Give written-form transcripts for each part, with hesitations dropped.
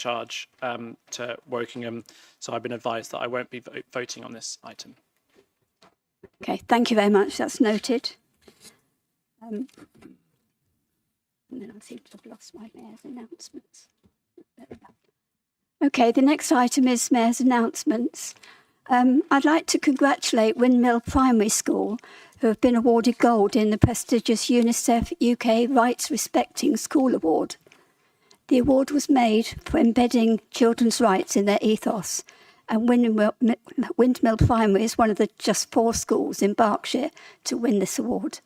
charge to Wokingham. So I've been advised that I won't be voting on this item. Okay, thank you very much. That's noted. And then I seem to have lost my mayor's announcements. Okay, the next item is mayor's announcements. I'd like to congratulate Windmill Primary School, who have been awarded gold in the prestigious UNICEF UK Rights Respecting School Award. The award was made for embedding children's rights in their ethos, and Windmill Primary is one of the just 4 schools in Berkshire to win this award.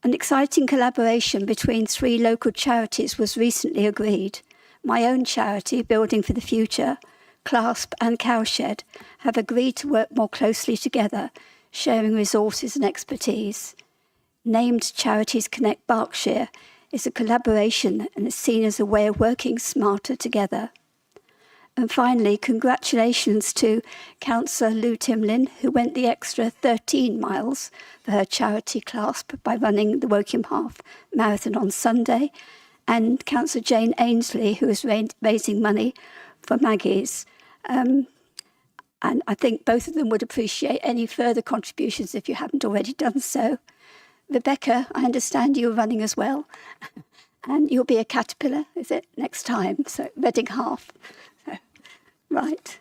An exciting collaboration between 3 local charities was recently agreed. My own charity, Building for the Future, CLASP and Cowshed have agreed to work more closely together, sharing resources and expertise. Named Charities Connect Berkshire is a collaboration and is seen as a way of working smarter together. And finally, congratulations to Councillor Lou Timlin, who went the extra 13 miles for her charity CLASP by running the Wokingham Half Marathon on Sunday, and Councillor Jane Ainsley, who is raising money for Maggie's. And I think both of them would appreciate any further contributions if you haven't already done so. Rebecca, I understand you're running as well, and you'll be a caterpillar, is it, next time? So Reading Half. So, right.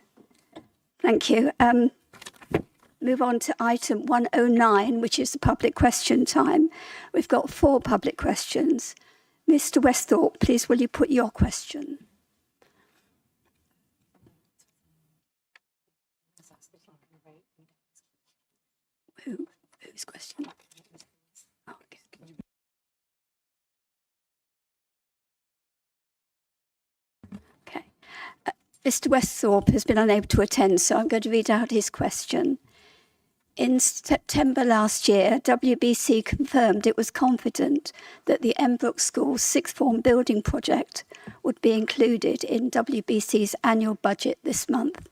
Thank you. Move on to item 109, which is the public question time. We've got 4 public questions. Mr. Westhorpe, please, will you put your question? Whose question? Oh, okay. Okay. Mr. Westhorpe has been unable to attend, so I'm going to read out his question. In September last year, WBC confirmed it was confident that the Embrook School's sixth form building project would be included in WBC's annual budget this month,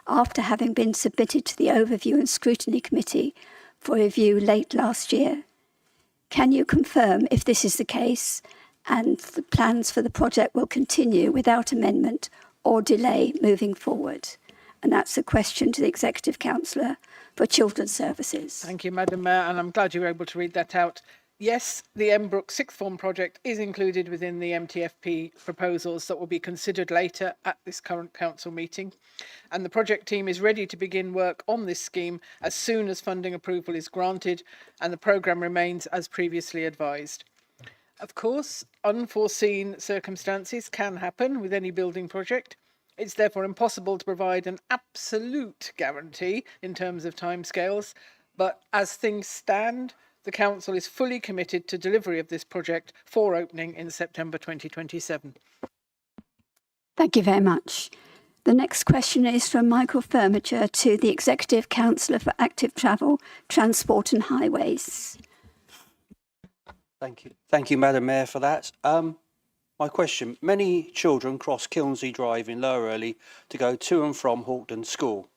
after having been submitted to the Overview and Scrutiny Committee for review late last year. Can you confirm if this is the case and the plans for the project will continue without amendment or delay moving forward? And that's a question to the Executive Councillor for Children's Services. Thank you, Madam Mayor, and I'm glad you were able to read that out. Yes, the Embrook sixth form project is included within the MTFP proposals that will be considered later at this current council meeting. And the project team is ready to begin work on this scheme as soon as funding approval is granted and the programme remains as previously advised. Of course, unforeseen circumstances can happen with any building project. It's therefore impossible to provide an absolute guarantee in terms of timescales, but as things stand, the Council is fully committed to delivery of this project for opening in September 2027. Thank you very much. The next question is from Michael Furniture to the Executive Councillor for Active Travel, Transport and Highways. Thank you, Madam Mayor, for that. My question, many children cross Kilnsey Drive in Lower Early to go to and from Hawkden School.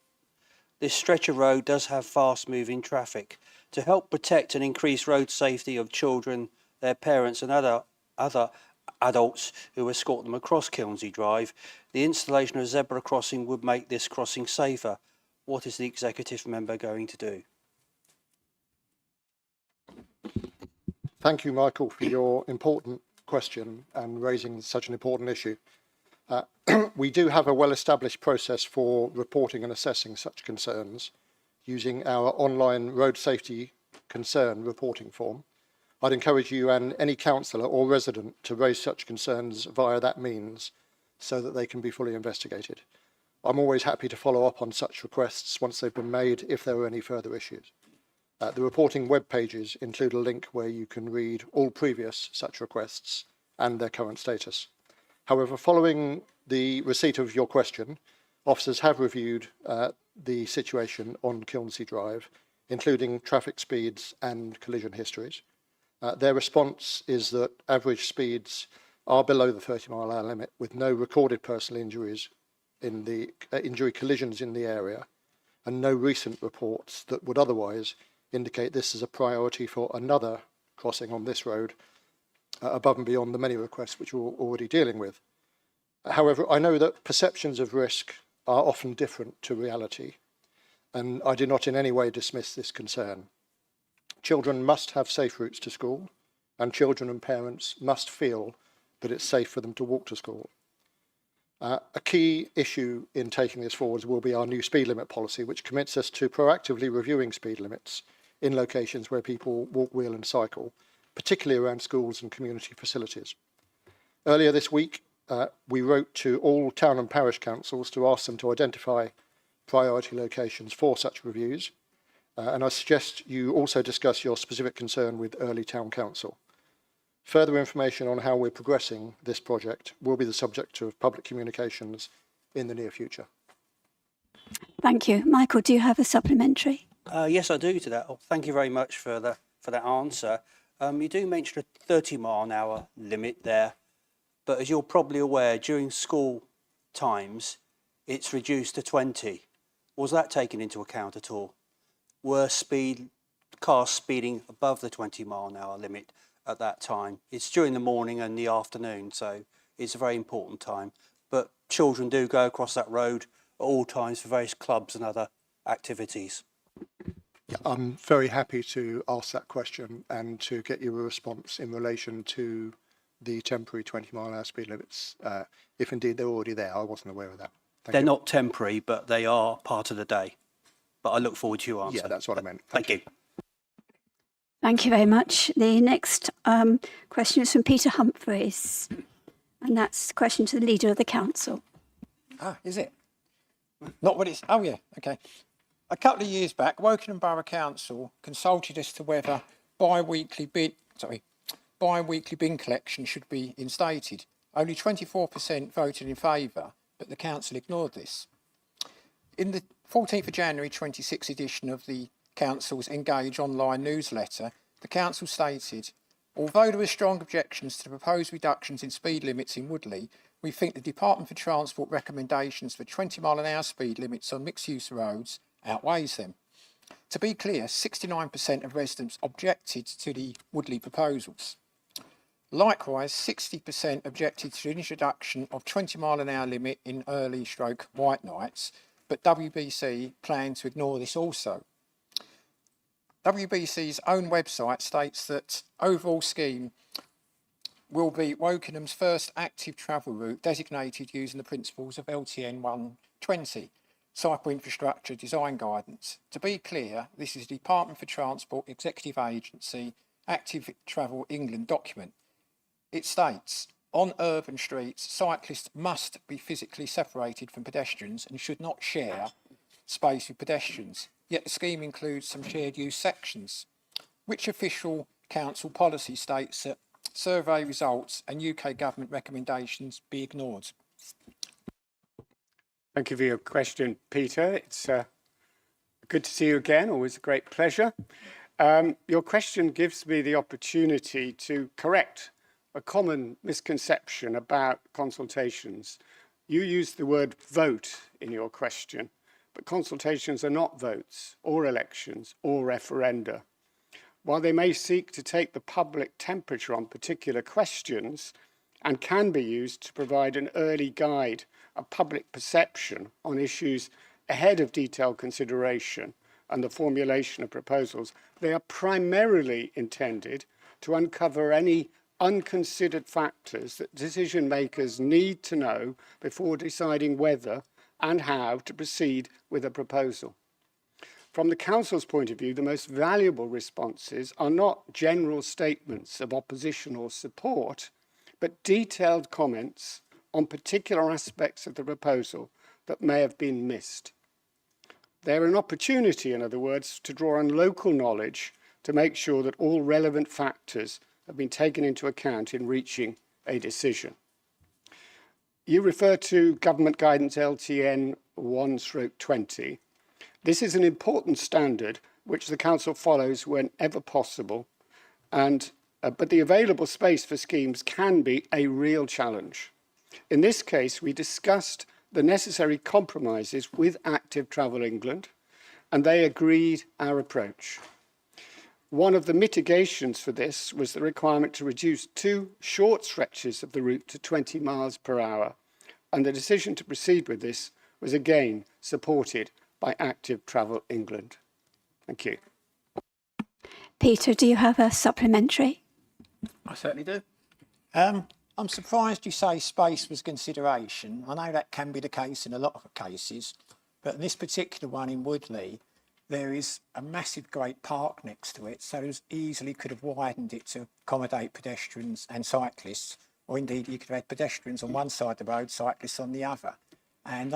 This stretch of road does have fast-moving traffic. To help protect and increase road safety of children, their parents and other adults who escort them across Kilnsey Drive, the installation of a zebra crossing would make this crossing safer. What is the Executive Member going to do? Thank you, Michael, for your important question and raising such an important issue. We do have a well-established process for reporting and assessing such concerns using our online road safety concern reporting form. I'd encourage you and any councillor or resident to raise such concerns via that means so that they can be fully investigated. I'm always happy to follow up on such requests once they've been made if there are any further issues. The reporting web pages include a link where you can read all previous such requests and their current status. However, following the receipt of your question, officers have reviewed the situation on Kilnsey Drive, including traffic speeds and collision histories. Their response is that average speeds are below the 30-mile-an-hour limit, with no recorded personal injuries in the collisions in the area, and no recent reports that would otherwise indicate this is a priority for another crossing on this road above and beyond the many requests which we're already dealing with. However, I know that perceptions of risk are often different to reality, and I do not in any way dismiss this concern. Children must have safe routes to school, and children and parents must feel that it's safe for them to walk to school. A key issue in taking this forward will be our new speed limit policy, which commits us to proactively reviewing speed limits in locations where people walk, wheel and cycle, particularly around schools and community facilities. Earlier this week, we wrote to all town and parish councils to ask them to identify priority locations for such reviews, and I suggest you also discuss your specific concern with Early Town Council. Further information on how we're progressing this project will be the subject of public communications in the near future. Thank you. Michael, do you have a supplementary? Yes, I do to that. Oh, thank you very much for that answer. You do mention a 30-mile-an-hour limit there, but as you're probably aware, during school times, it's reduced to 20. Was that taken into account at all? Were cars speeding above the 20-mile-an-hour limit at that time? It's during the morning and the afternoon, so it's a very important time. But children do go across that road at all times for various clubs and other activities. Yeah, I'm very happy to ask that question and to get you a response in relation to the temporary 20-mile-an-hour speed limits, if indeed they're already there. I wasn't aware of that. They're not temporary, but they are part of the day. But I look forward to your answer. Yeah, that's what I meant. Thank you. Thank you very much. The next question is from Peter Humphreys, and that's a question to the Leader of the Council. Ah, is it? Not what it's... Oh, yeah, OK. A couple of years back, Wokingham Borough Council consulted as to whether bi-weekly bin collection should be instated. Only 24% voted in favour, but the council ignored this. In the 14th of January 26 edition of the council's Engage online newsletter, the council stated, although there were strong objections to the proposed reductions in speed limits in Woodley, we think the Department for Transport recommendations for 20-mile-an-hour speed limits on mixed-use roads outweighs them. To be clear, 69% of residents objected to the Woodley proposals. Likewise, 60% objected to the introduction of 20-mile-an-hour limit in early/white nights, but WBC plan to ignore this also. WBC's own website states that overall scheme will be Wokinham's first active travel route designated using the principles of LTN 120, Cycle Infrastructure Design Guidance. To be clear, this is the Department for Transport Executive Agency Active Travel England document. It states, on urban streets, cyclists must be physically separated from pedestrians and should not share space with pedestrians. Yet the scheme includes some shared use sections. Which official council policy states that survey results and UK government recommendations be ignored? Thank you for your question, Peter. It's good to see you again, always a great pleasure. Your question gives me the opportunity to correct a common misconception about consultations. You used the word vote in your question, but consultations are not votes or elections or referenda. While they may seek to take the public temperature on particular questions and can be used to provide an early guide of public perception on issues ahead of detailed consideration and the formulation of proposals, they are primarily intended to uncover any unconsidered factors that decision makers need to know before deciding whether and how to proceed with a proposal. From the Council's point of view, the most valuable responses are not general statements of opposition or support, but detailed comments on particular aspects of the proposal that may have been missed. They're an opportunity, in other words, to draw on local knowledge to make sure that all relevant factors have been taken into account in reaching a decision. You refer to Government Guidance LTN 1/20. This is an important standard which the Council follows whenever possible, but the available space for schemes can be a real challenge. In this case, we discussed the necessary compromises with Active Travel England, and they agreed our approach. One of the mitigations for this was the requirement to reduce 2 short stretches of the route to 20 miles per hour, And the decision to proceed with this was again supported by Active Travel England. Thank you. Peter, do you have a supplementary? I certainly do. I'm surprised you say space was consideration. I know that can be the case in a lot of cases, but in this particular one in Woodley, there is a massive great park next to it, so it easily could have widened it to accommodate pedestrians and cyclists, or indeed you could have had pedestrians on one side of the road, cyclists on the other. And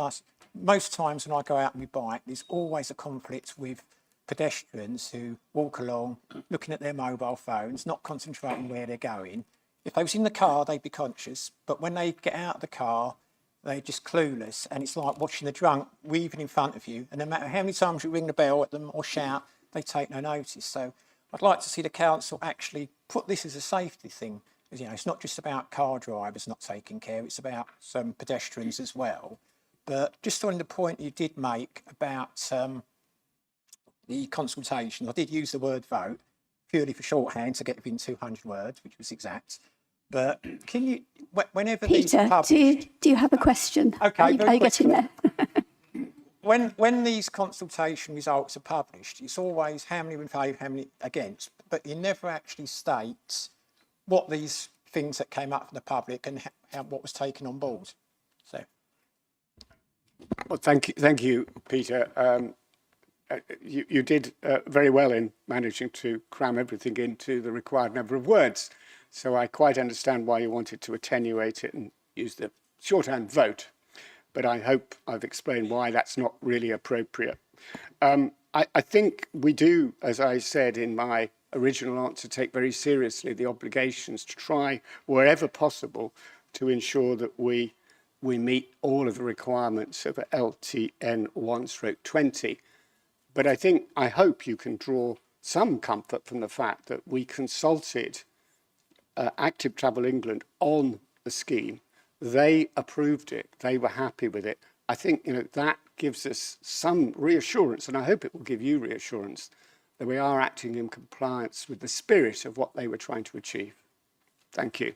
most times when I go out on my bike, there's always a conflict with pedestrians who walk along, looking at their mobile phones, not concentrating where they're going. If they was in the car, they'd be conscious, but when they get out of the car, they're just clueless, and it's like watching the drunk weaving in front of you, and no matter how many times you ring the bell at them or shout, they take no notice. So I'd like to see the council actually put this as a safety thing. You know, it's not just about car drivers not taking care, it's about some pedestrians as well. But just on the point you did make about the consultation, I did use the word vote purely for shorthand to get within 200 words, which was exact. But can you, whenever these Peter, are published, do you have a question? Okay, Are you getting there? when these consultation results are published, it's always how many in favour, how many against, but it never actually states what these things that came up from the public and what was taken on board. So, well, thank you, Peter. You did very well in managing to cram everything into the required number of words. So I quite understand why you wanted to attenuate it and use the shorthand vote. But I hope I've explained why that's not really appropriate. I think we do, as I said in my original answer, take very seriously the obligations to try wherever possible to ensure that we meet all of the requirements of LTN 1/20. But I hope you can draw some comfort from the fact that we consulted Active Travel England on the scheme. They approved it. They were happy with it. I think that gives us some reassurance, and I hope it will give you reassurance that we are acting in compliance with the spirit of what they were trying to achieve. Thank you.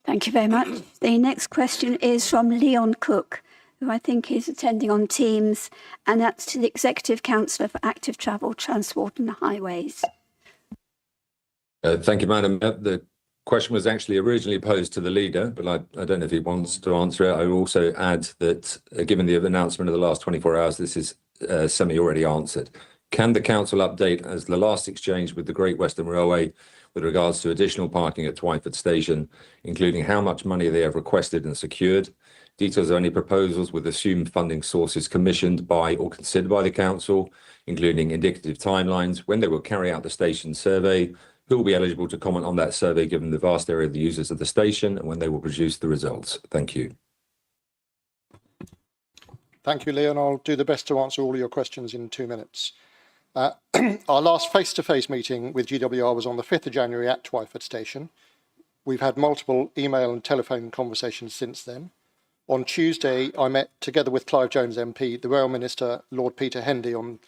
Thank you very much. The next question is from Leon Cook, who I think is attending on Teams, and that's to the Executive Councillor for Active Travel, Transport and Highways. Thank you, Madam. The question was actually originally posed to the leader, but I don't know if he wants to answer it. I will also add that, given the announcement of the last 24 hours, this is semi-already answered. Can the council update as the last exchange with the Great Western Railway with regards to additional parking at Twyford Station, including how much money they have requested and secured, details of any proposals with assumed funding sources commissioned by or considered by the council, including indicative timelines, when they will carry out the station survey, who will be eligible to comment on that survey given the vast area of the users of the station, and when they will produce the results. Thank you. Thank you, Leon. I'll do the best to answer all your questions in 2 minutes. Our last face-to-face meeting with GWR was on the 5th of January at Twyford Station. We've had multiple email and telephone conversations since then. On Tuesday, I met, together with Clive Jones MP, the Rail Minister, Lord Peter Hendy, on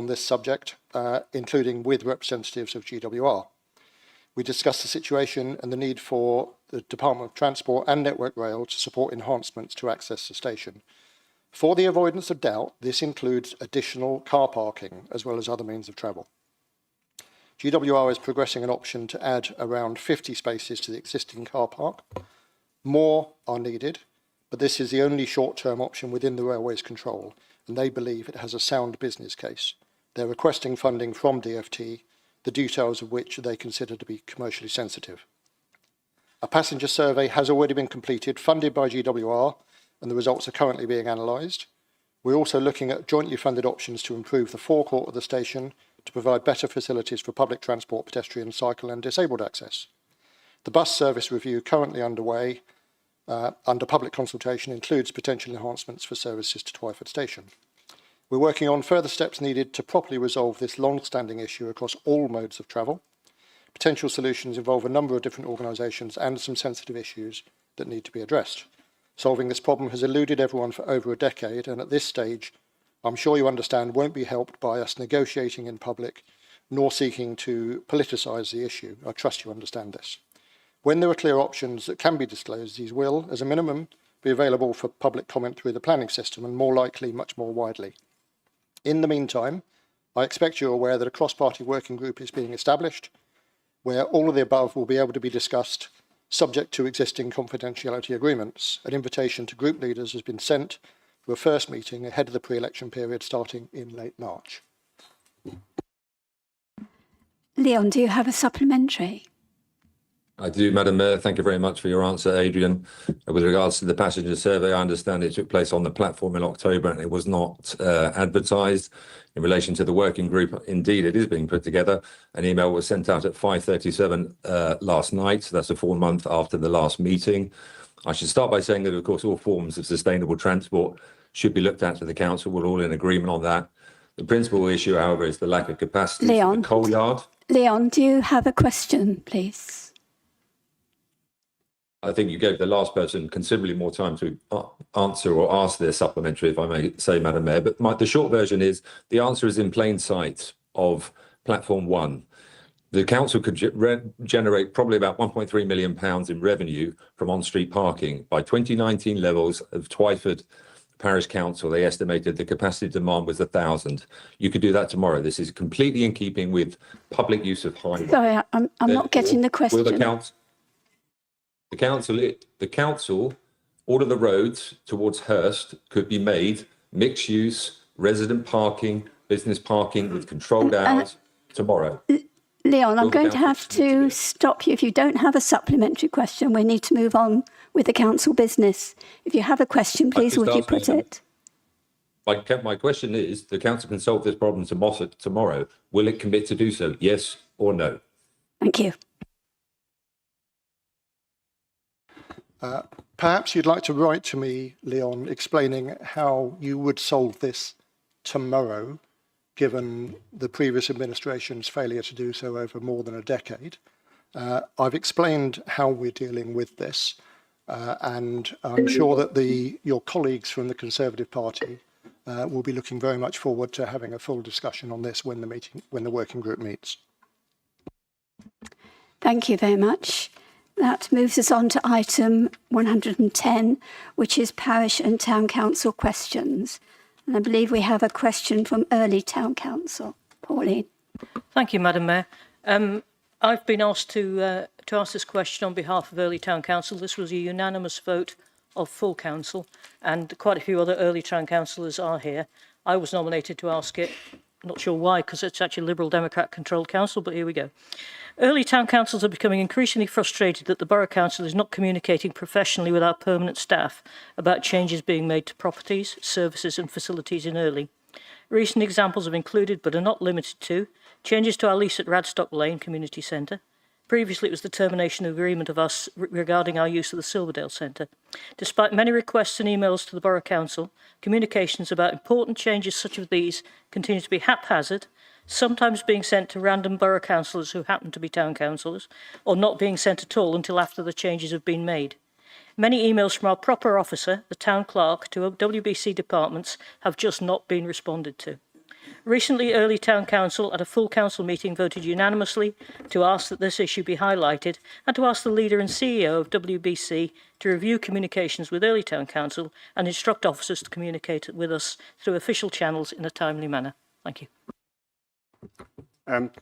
this subject, including with representatives of GWR. We discussed the situation and the need for the Department of Transport and Network Rail to support enhancements to access the station. For the avoidance of doubt, this includes additional car parking as well as other means of travel. GWR is progressing an option to add around 50 spaces to the existing car park. More are needed, but this is the only short-term option within the railway's control, and they believe it has a sound business case. They're requesting funding from DfT, the details of which they consider to be commercially sensitive. A passenger survey has already been completed, funded by GWR, and the results are currently being analysed. We're also looking at jointly funded options to improve the forecourt of the station to provide better facilities for public transport, pedestrian, cycle and disabled access. The bus service review currently underway under public consultation includes potential enhancements for services to Twyford Station. We're working on further steps needed to properly resolve this long-standing issue across all modes of travel. Potential solutions involve a number of different organisations and some sensitive issues that need to be addressed. Solving this problem has eluded everyone for over a decade, and at this stage, I'm sure you understand, won't be helped by us negotiating in public, nor seeking to politicise the issue. I trust you understand this. When there are clear options that can be disclosed, these will, as a minimum, be available for public comment through the planning system and more likely much more widely. In the meantime, I expect you're aware that a cross-party working group is being established where all of the above will be able to be discussed subject to existing confidentiality agreements. An invitation to group leaders has been sent to a first meeting ahead of the pre-election period starting in late March. Leon, do you have a supplementary? I do, Madam Mayor. Thank you very much for your answer, Adrian. With regards to the passenger survey, I understand it took place on the platform in October and it was not advertised. In relation to the working group, indeed, it is being put together. An email was sent out at 5:37 last night. So that's a full month after the last meeting. I should start by saying that, of course, all forms of sustainable transport should be looked at to the council. We're all in agreement on that. The principal issue, however, is the lack of capacity for the coal yard. Leon, do you have a question, please? I think you gave the last person considerably more time to answer or ask their supplementary, if I may say, Madam Mayor. But the short version is the answer is in plain sight of platform one. The council could generate probably about £1.3 million in revenue from on-street parking. By 2019 levels of Twyford Parish Council, they estimated the capacity demand was 1,000. You could do that tomorrow. This is completely in keeping with public use of highways. Sorry, I'm not getting the question. The council, all of the roads towards Hurst could be made mixed use, resident parking, business parking with controlled hours tomorrow. Leon, I'm going to have to stop you. If you don't have a supplementary question, we need to move on with the council business. If you have a question, please, would you put it? My question is, the council can solve this problem tomorrow. Will it commit to do so? Yes or no? Thank you. Perhaps you'd like to write to me, Leon, explaining how you would solve this tomorrow, given the previous administration's failure to do so over more than a decade. I've explained how we're dealing with this, and I'm sure that your colleagues from the Conservative Party will be looking very much forward to having a full discussion on this when the working group meets. Thank you very much. That moves us on to item 110, which is parish and town council questions. And I believe we have a question from Early Town Council. Pauline. Thank you, Madam Mayor. I've been asked to ask this question on behalf of Early Town Council. This was a unanimous vote of full council, and quite a few other Early Town councillors are here. I was nominated to ask it. Not sure why, because it's actually a Liberal Democrat controlled council, but here we go. Early town councils are becoming increasingly frustrated that the Borough Council is not communicating professionally with our permanent staff about changes being made to properties, services and facilities in Early. Recent examples have included, but are not limited to, changes to our lease at Radstock Lane Community Centre. Previously, it was the termination of agreement of us regarding our use of the Silverdale Centre. Despite many requests and emails to the Borough Council, communications about important changes such as these continue to be haphazard, sometimes being sent to random borough councillors who happen to be town councillors, or not being sent at all until after the changes have been made. Many emails from our proper officer, the town clerk, to WBC departments have just not been responded to. Recently, Early Town Council, at a full council meeting, voted unanimously to ask that this issue be highlighted and to ask the leader and CEO of WBC to review communications with Early Town Council and instruct officers to communicate with us through official channels in a timely manner. Thank you.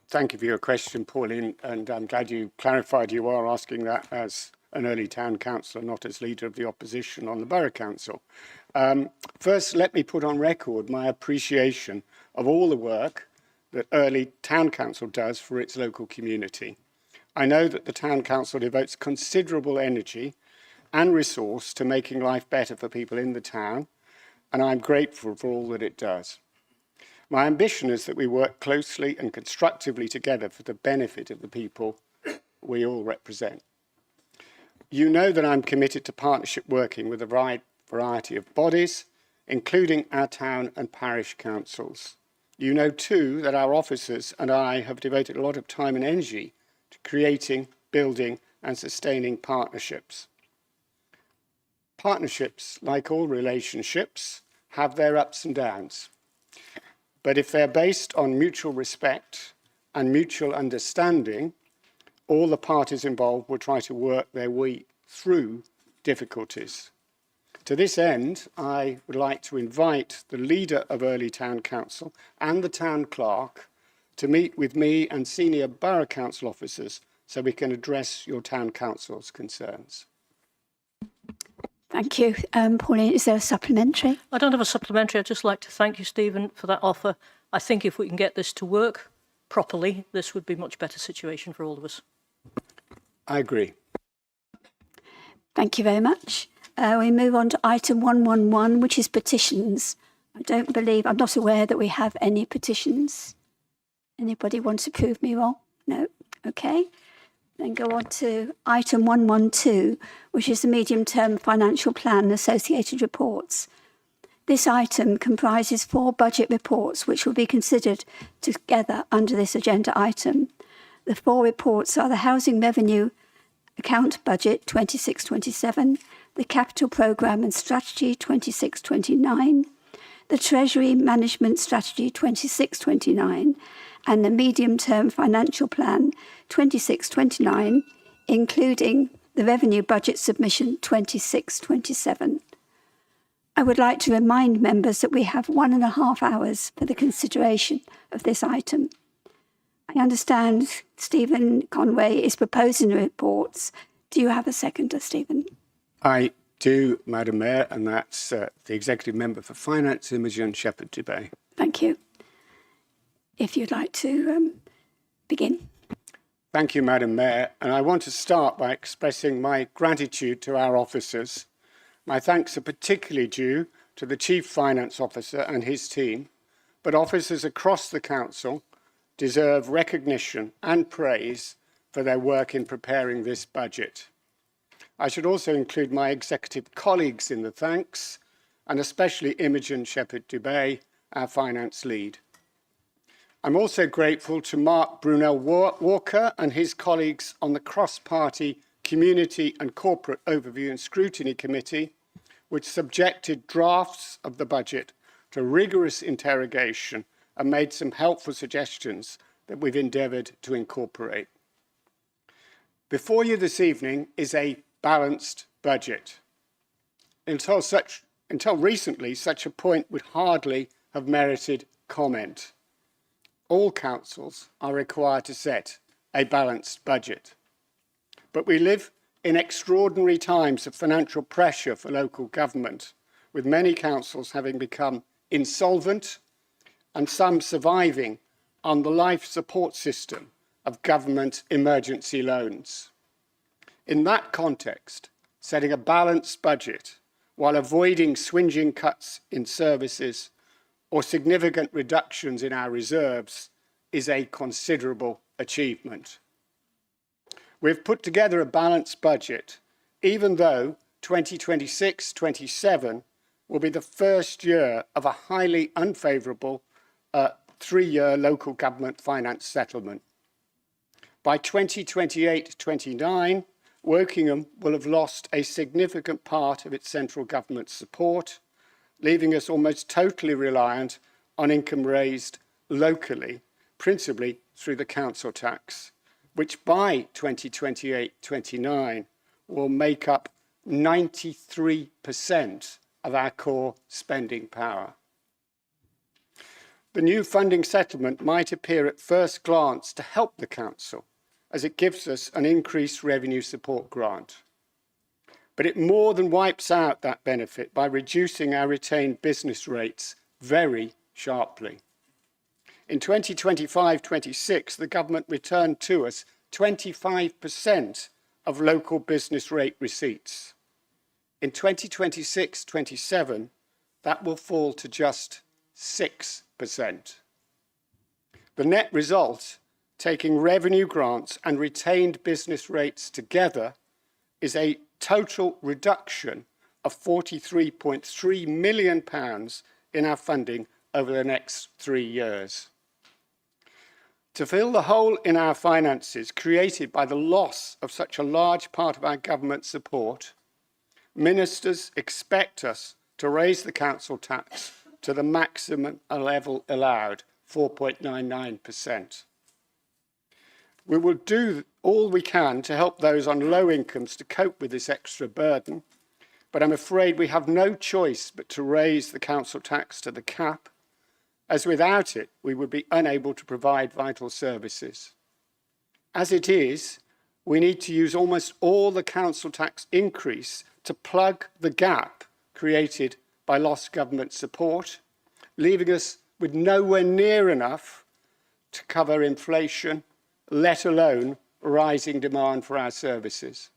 Thank you for your question, Pauline, and I'm glad you clarified you are asking that as an Early Town Councillor, not as leader of the opposition on the Borough Council. First, let me put on record my appreciation of all the work that Early Town Council does for its local community. I know that the Town Council devotes considerable energy and resource to making life better for people in the town, and I'm grateful for all that it does. My ambition is that we work closely and constructively together for the benefit of the people we all represent. You know that I'm committed to partnership working with a wide variety of bodies, including our town and parish councils. You know too that our officers and I have devoted a lot of time and energy to creating, building and sustaining partnerships. Partnerships, like all relationships, have their ups and downs. But if they're based on mutual respect and mutual understanding, all the parties involved will try to work their way through difficulties. To this end, I would like to invite the leader of Early Town Council and the town clerk to meet with me and senior borough council officers so we can address your town council's concerns. Thank you. Pauline, is there a supplementary? I don't have a supplementary. I'd just like to thank you, Stephen, for that offer. I think if we can get this to work properly, this would be a much better situation for all of us. I agree. Thank you very much. We move on to item 111, which is petitions. I'm not aware that we have any petitions. Anybody want to prove me wrong? No? Okay. Then go on to item 112, which is the medium-term financial plan and associated reports. This item comprises 4 budget reports which will be considered together under this agenda item. The 4 reports are the Housing Revenue Account Budget 26-27, the Capital Programme and Strategy 26-29, the Treasury Management Strategy 26-29, and the Medium-Term Financial Plan 26-29, including the Revenue Budget Submission 26-27. I would like to remind members that we have 1.5 hours for the consideration of this item. I understand Stephen Conway is proposing the reports. Do you have a seconder, Stephen? I do, Madam Mayor, and that's the Executive Member for Finance, Imogen Shepherd-Dubey. Thank you. If you'd like to begin. Thank you, Madam Mayor, and I want to start by expressing my gratitude to our officers. My thanks are particularly due to the Chief Finance Officer and his team, but officers across the Council deserve recognition and praise for their work in preparing this budget. I should also include my executive colleagues in the thanks, and especially Imogen Shepherd-Dubey, our finance lead. I'm also grateful to Mark Brunel-Walker and his colleagues on the cross-party Community and Corporate Overview and Scrutiny Committee, which subjected drafts of the budget to rigorous interrogation and made some helpful suggestions that we've endeavoured to incorporate. Before you this evening is a balanced budget. Until recently, such a point would hardly have merited comment. All councils are required to set a balanced budget. But we live in extraordinary times of financial pressure for local government, with many councils having become insolvent and some surviving on the life support system of government emergency loans. In that context, setting a balanced budget while avoiding swinging cuts in services or significant reductions in our reserves is a considerable achievement. We've put together a balanced budget, even though 2026-27 will be the first year of a highly unfavourable 3-year local government finance settlement. By 2028-29, Wokingham will have lost a significant part of its central government support, leaving us almost totally reliant on income raised locally, principally through the council tax, which by 2028-29 will make up 93% of our core spending power. The new funding settlement might appear at first glance to help the council, as it gives us an increased revenue support grant. But it more than wipes out that benefit by reducing our retained business rates very sharply. In 2025-26, the government returned to us 25% of local business rate receipts. In 2026-27, that will fall to just 6%. The net result, taking revenue grants and retained business rates together, is a total reduction of £43.3 million in our funding over the next 3 years. To fill the hole in our finances created by the loss of such a large part of our government support, ministers expect us to raise the council tax to the maximum level allowed, 4.99%. We will do all we can to help those on low incomes to cope with this extra burden, but I'm afraid we have no choice but to raise the council tax to the cap, as without it, we would be unable to provide vital services. As it is, we need to use almost all the council tax increase to plug the gap created by lost government support, leaving us with nowhere near enough to cover inflation, let alone rising demand for our services.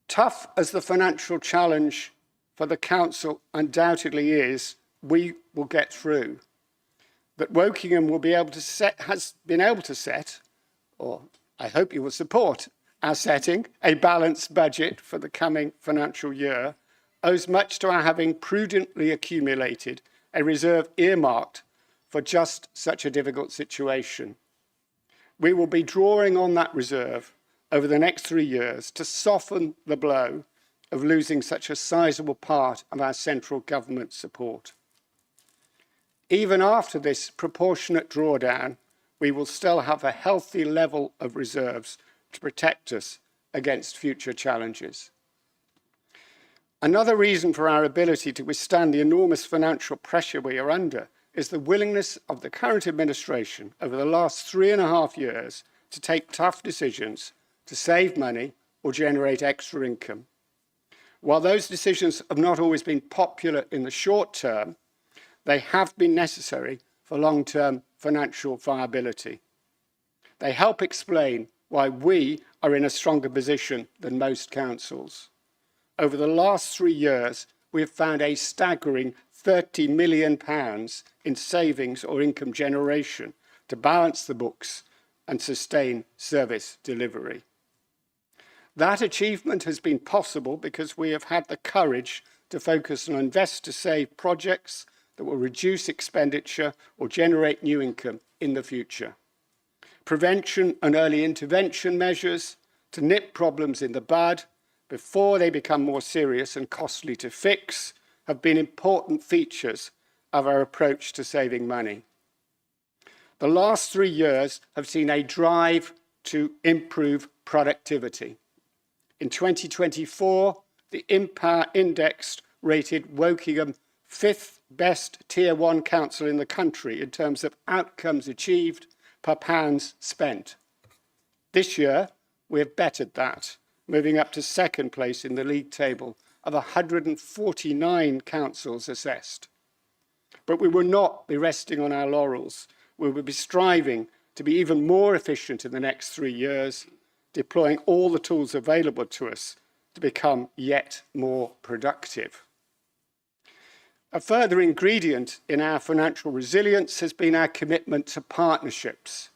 Tough as the financial challenge for the council undoubtedly is, we will get through. That Wokingham will be able to has been able to set, or I hope you will support our setting, a balanced budget for the coming financial year, owes much to our having prudently accumulated a reserve earmarked for just such a difficult situation. We will be drawing on that reserve over the next 3 years to soften the blow of losing such a sizable part of our central government support. Even after this proportionate drawdown, we will still have a healthy level of reserves to protect us against future challenges. Another reason for our ability to withstand the enormous financial pressure we are under is the willingness of the current administration over the last 3.5 years to take tough decisions to save money or generate extra income. While those decisions have not always been popular in the short term, they have been necessary for long-term financial viability. They help explain why we are in a stronger position than most councils. Over the last 3 years, we have found a staggering £30 million in savings or income generation to balance the books and sustain service delivery. That achievement has been possible because we have had the courage to focus on invest-to-save projects that will reduce expenditure or generate new income in the future. Prevention and early intervention measures to nip problems in the bud before they become more serious and costly to fix have been important features of our approach to saving money. The last 3 years have seen a drive to improve productivity. In 2024, the Empower Index rated Wokingham 5th best Tier 1 council in the country in terms of outcomes achieved per pounds spent. This year, we have bettered that, moving up to 2nd place in the league table of 149 councils assessed. But we will not be resting on our laurels. We will be striving to be even more efficient in the next 3 years, deploying all the tools available to us to become yet more productive. A further ingredient in our financial resilience has been our commitment to partnerships.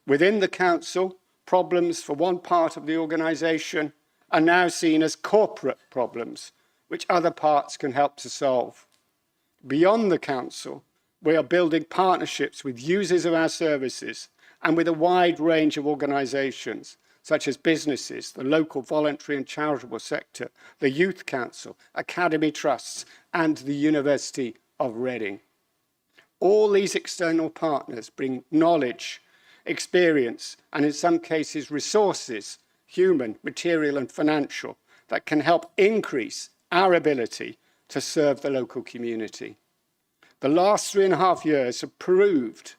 Within the council, problems for one part of the organisation are now seen as corporate problems, which other parts can help to solve. Beyond the council, we are building partnerships with users of our services and with a wide range of organisations, such as businesses, the local voluntary and charitable sector, the Youth Council, Academy Trusts, and the University of Reading. All these external partners bring knowledge, experience, and in some cases resources, human, material, and financial, that can help increase our ability to serve the local community. The last 3.5 years have proved,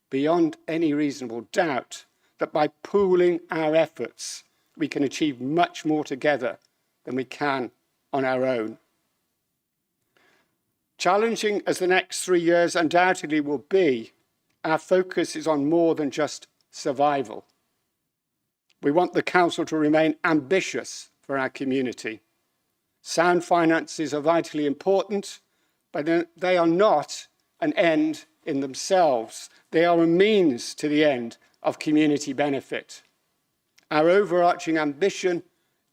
beyond any reasonable doubt, that by pooling our efforts, we can achieve much more together than we can on our own. Challenging as the next 3 years undoubtedly will be, our focus is on more than just survival. We want the council to remain ambitious for our community. Sound finances are vitally important, but they are not an end in themselves. They are a means to the end of community benefit. Our overarching ambition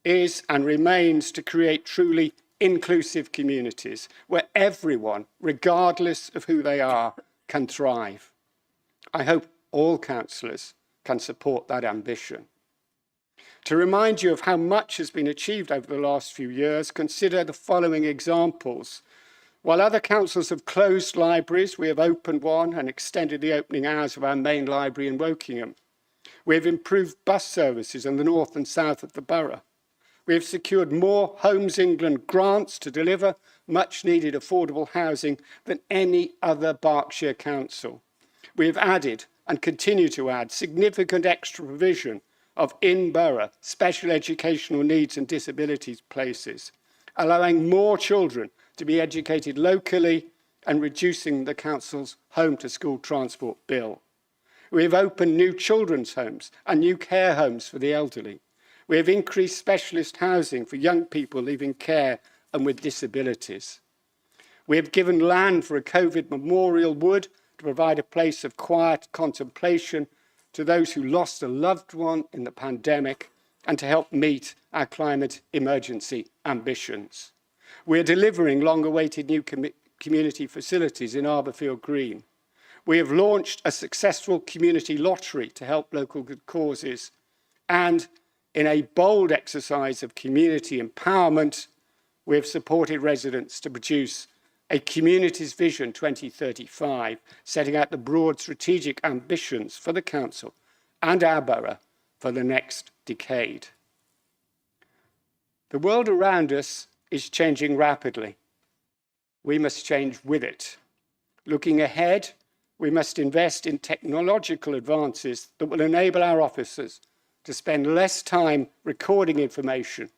is and remains to create truly inclusive communities where everyone, regardless of who they are, can thrive. I hope all councillors can support that ambition. To remind you of how much has been achieved over the last few years, consider the following examples. While other councils have closed libraries, we have opened one and extended the opening hours of our main library in Wokingham. We have improved bus services in the north and south of the borough. We have secured more Homes England grants to deliver much needed affordable housing than any other Berkshire council. We have added and continue to add significant extra provision of in-borough special educational needs and disabilities places, allowing more children to be educated locally and reducing the council's home-to-school transport bill. We have opened new children's homes and new care homes for the elderly. We have increased specialist housing for young people leaving care and with disabilities. We have given land for a COVID memorial wood to provide a place of quiet contemplation to those who lost a loved one in the pandemic and to help meet our climate emergency ambitions. We are delivering long-awaited new community facilities in Arborfield Green. We have launched a successful community lottery to help local good causes, and in a bold exercise of community empowerment, we have supported residents to produce a Communities Vision 2035, setting out the broad strategic ambitions for the council and our borough for the next decade. The world around us is changing rapidly. We must change with it. Looking ahead, we must invest in technological advances that will enable our officers to spend less time recording information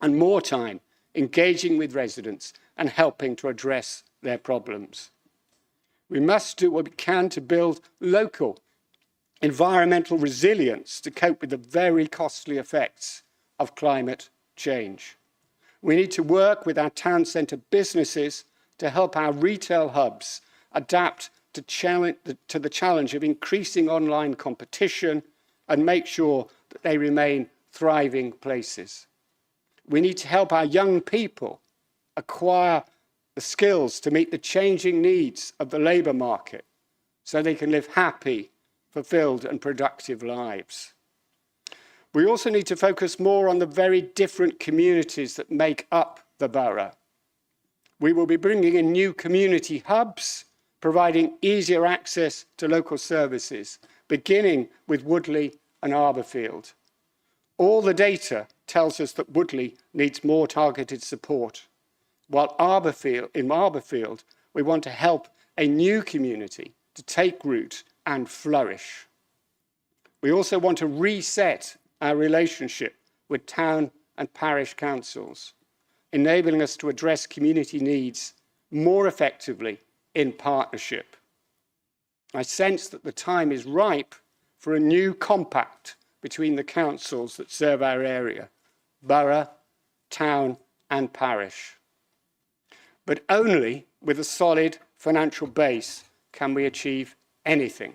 and more time engaging with residents and helping to address their problems. We must do what we can to build local environmental resilience to cope with the very costly effects of climate change. We need to work with our town centre businesses to help our retail hubs adapt to the challenge of increasing online competition and make sure that they remain thriving places. We need to help our young people acquire the skills to meet the changing needs of the labour market so they can live happy, fulfilled and productive lives. We also need to focus more on the very different communities that make up the borough. We will be bringing in new community hubs, providing easier access to local services, beginning with Woodley and Arborfield. All the data tells us that Woodley needs more targeted support, while in Arborfield, we want to help a new community to take root and flourish. We also want to reset our relationship with town and parish councils, enabling us to address community needs more effectively in partnership. I sense that the time is ripe for a new compact between the councils that serve our area, borough, town and parish. But only with a solid financial base can we achieve anything.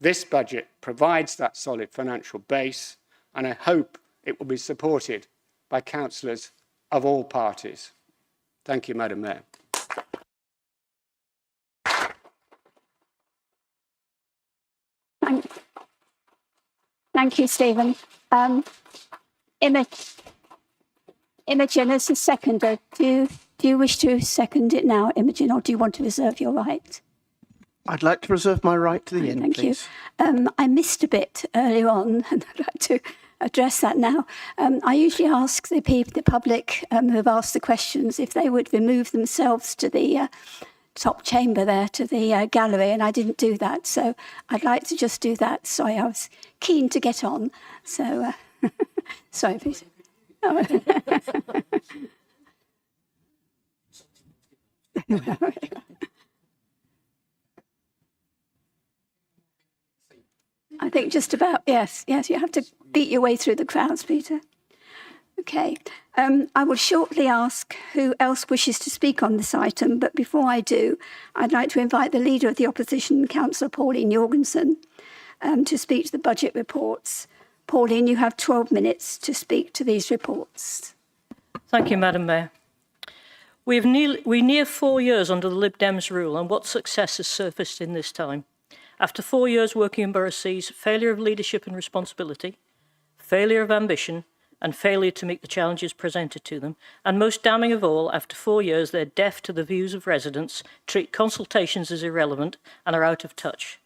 This budget provides that solid financial base, and I hope it will be supported by councillors of all parties. Thank you, Madam Mayor. Thank you, Stephen. Imogen, as a seconder, do you wish to second it now, Imogen, or do you want to reserve your right? I'd like to reserve my right to the end, Thank please. you. I missed a bit earlier on, and I'd like to address that now. I usually ask the public who have asked the questions if they would remove themselves to the top chamber there, to the gallery, and I didn't do that, so I'd like to just do that. Sorry, I was keen to get on, so sorry, please. Oh. I think just about, yes, you have to beat your way through the crowds, Peter. Okay, I will shortly ask who else wishes to speak on this item, but before I do, I'd like to invite the Leader of the Opposition, Councillor Pauline Jorgensen, to speak to the budget reports. Pauline, you have 12 minutes to speak to these reports. Thank you, Madam Mayor. We're near 4 years under the Lib Dems rule, and what success has surfaced in this time? After 4 years, Wokingham Borough sees failure of leadership and responsibility, failure of ambition, and failure to meet the challenges presented to them. And most damning of all, after 4 years, they're deaf to the views of residents, treat consultations as irrelevant, and are out of touch.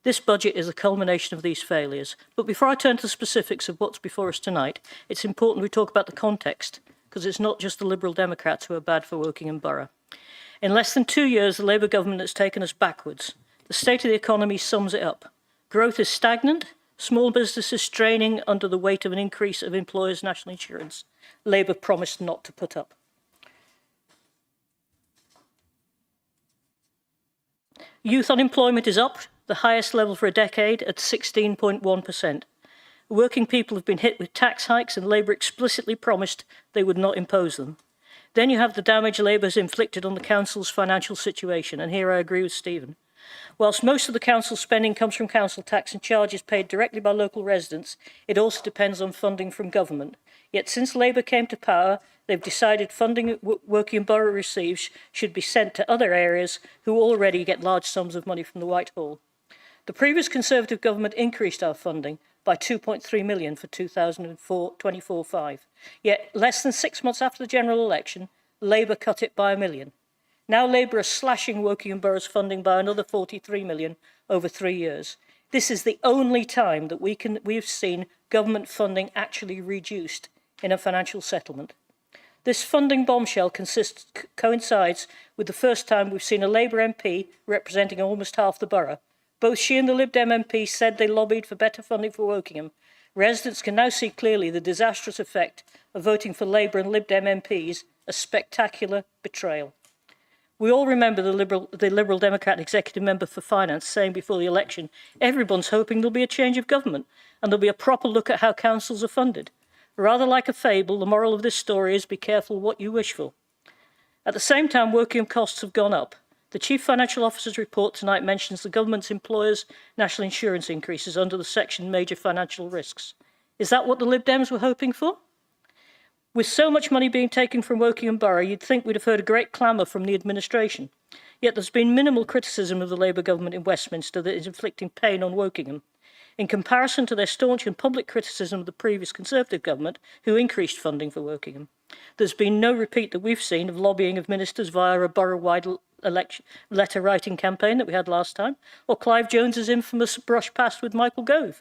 This budget is a culmination of these failures. But before I turn to the specifics of what's before us tonight, it's important we talk about the context, because it's not just the Liberal Democrats who are bad for Wokingham Borough. In less than 2 years, the Labour government has taken us backwards. The state of the economy sums it up. Growth is stagnant, small businesses straining under the weight of an increase of employers' national insurance Labour promised not to put up. Youth unemployment is up, the highest level for a decade, at 16.1%. Working people have been hit with tax hikes, and Labour explicitly promised they would not impose them. Then you have the damage Labour has inflicted on the council's financial situation, and here I agree with Stephen. Whilst most of the council's spending comes from council tax and charges paid directly by local residents, it also depends on funding from government. Yet since Labour came to power, they've decided funding Wokingham Borough receives should be sent to other areas who already get large sums of money from the Whitehall. The previous Conservative government increased our funding by 2.3 million for 2024-25. Yet less than 6 months after the general election, Labour cut it by £1 million. Now Labour are slashing Wokingham Borough's funding by another 43 million over 3 years. This is the only time that we've seen government funding actually reduced in a financial settlement. This funding bombshell coincides with the first time we've seen a Labour MP representing almost half the borough. Both she and the Lib Dem MP said they lobbied for better funding for Wokingham. Residents can now see clearly the disastrous effect of voting for Labour and Lib Dem MPs, a spectacular betrayal. We all remember the Liberal Democrat executive member for finance saying before the election, everyone's hoping there'll be a change of government and there'll be a proper look at how councils are funded. Rather like a fable, the moral of this story is be careful what you wish for. At the same time, Wokingham costs have gone up. The Chief Financial Officer's report tonight mentions the government's employers' national insurance increases under the section Major Financial Risks. Is that what the Lib Dems were hoping for? With so much money being taken from Wokingham Borough, you'd think we'd have heard a great clamour from the administration. Yet there's been minimal criticism of the Labour government in Westminster that is inflicting pain on Wokingham. In comparison to their staunch and public criticism of the previous Conservative government, who increased funding for Wokingham, there's been no repeat that we've seen of lobbying of ministers via a borough-wide letter-writing campaign that we had last time, or Clive Jones's infamous brush past with Michael Gove.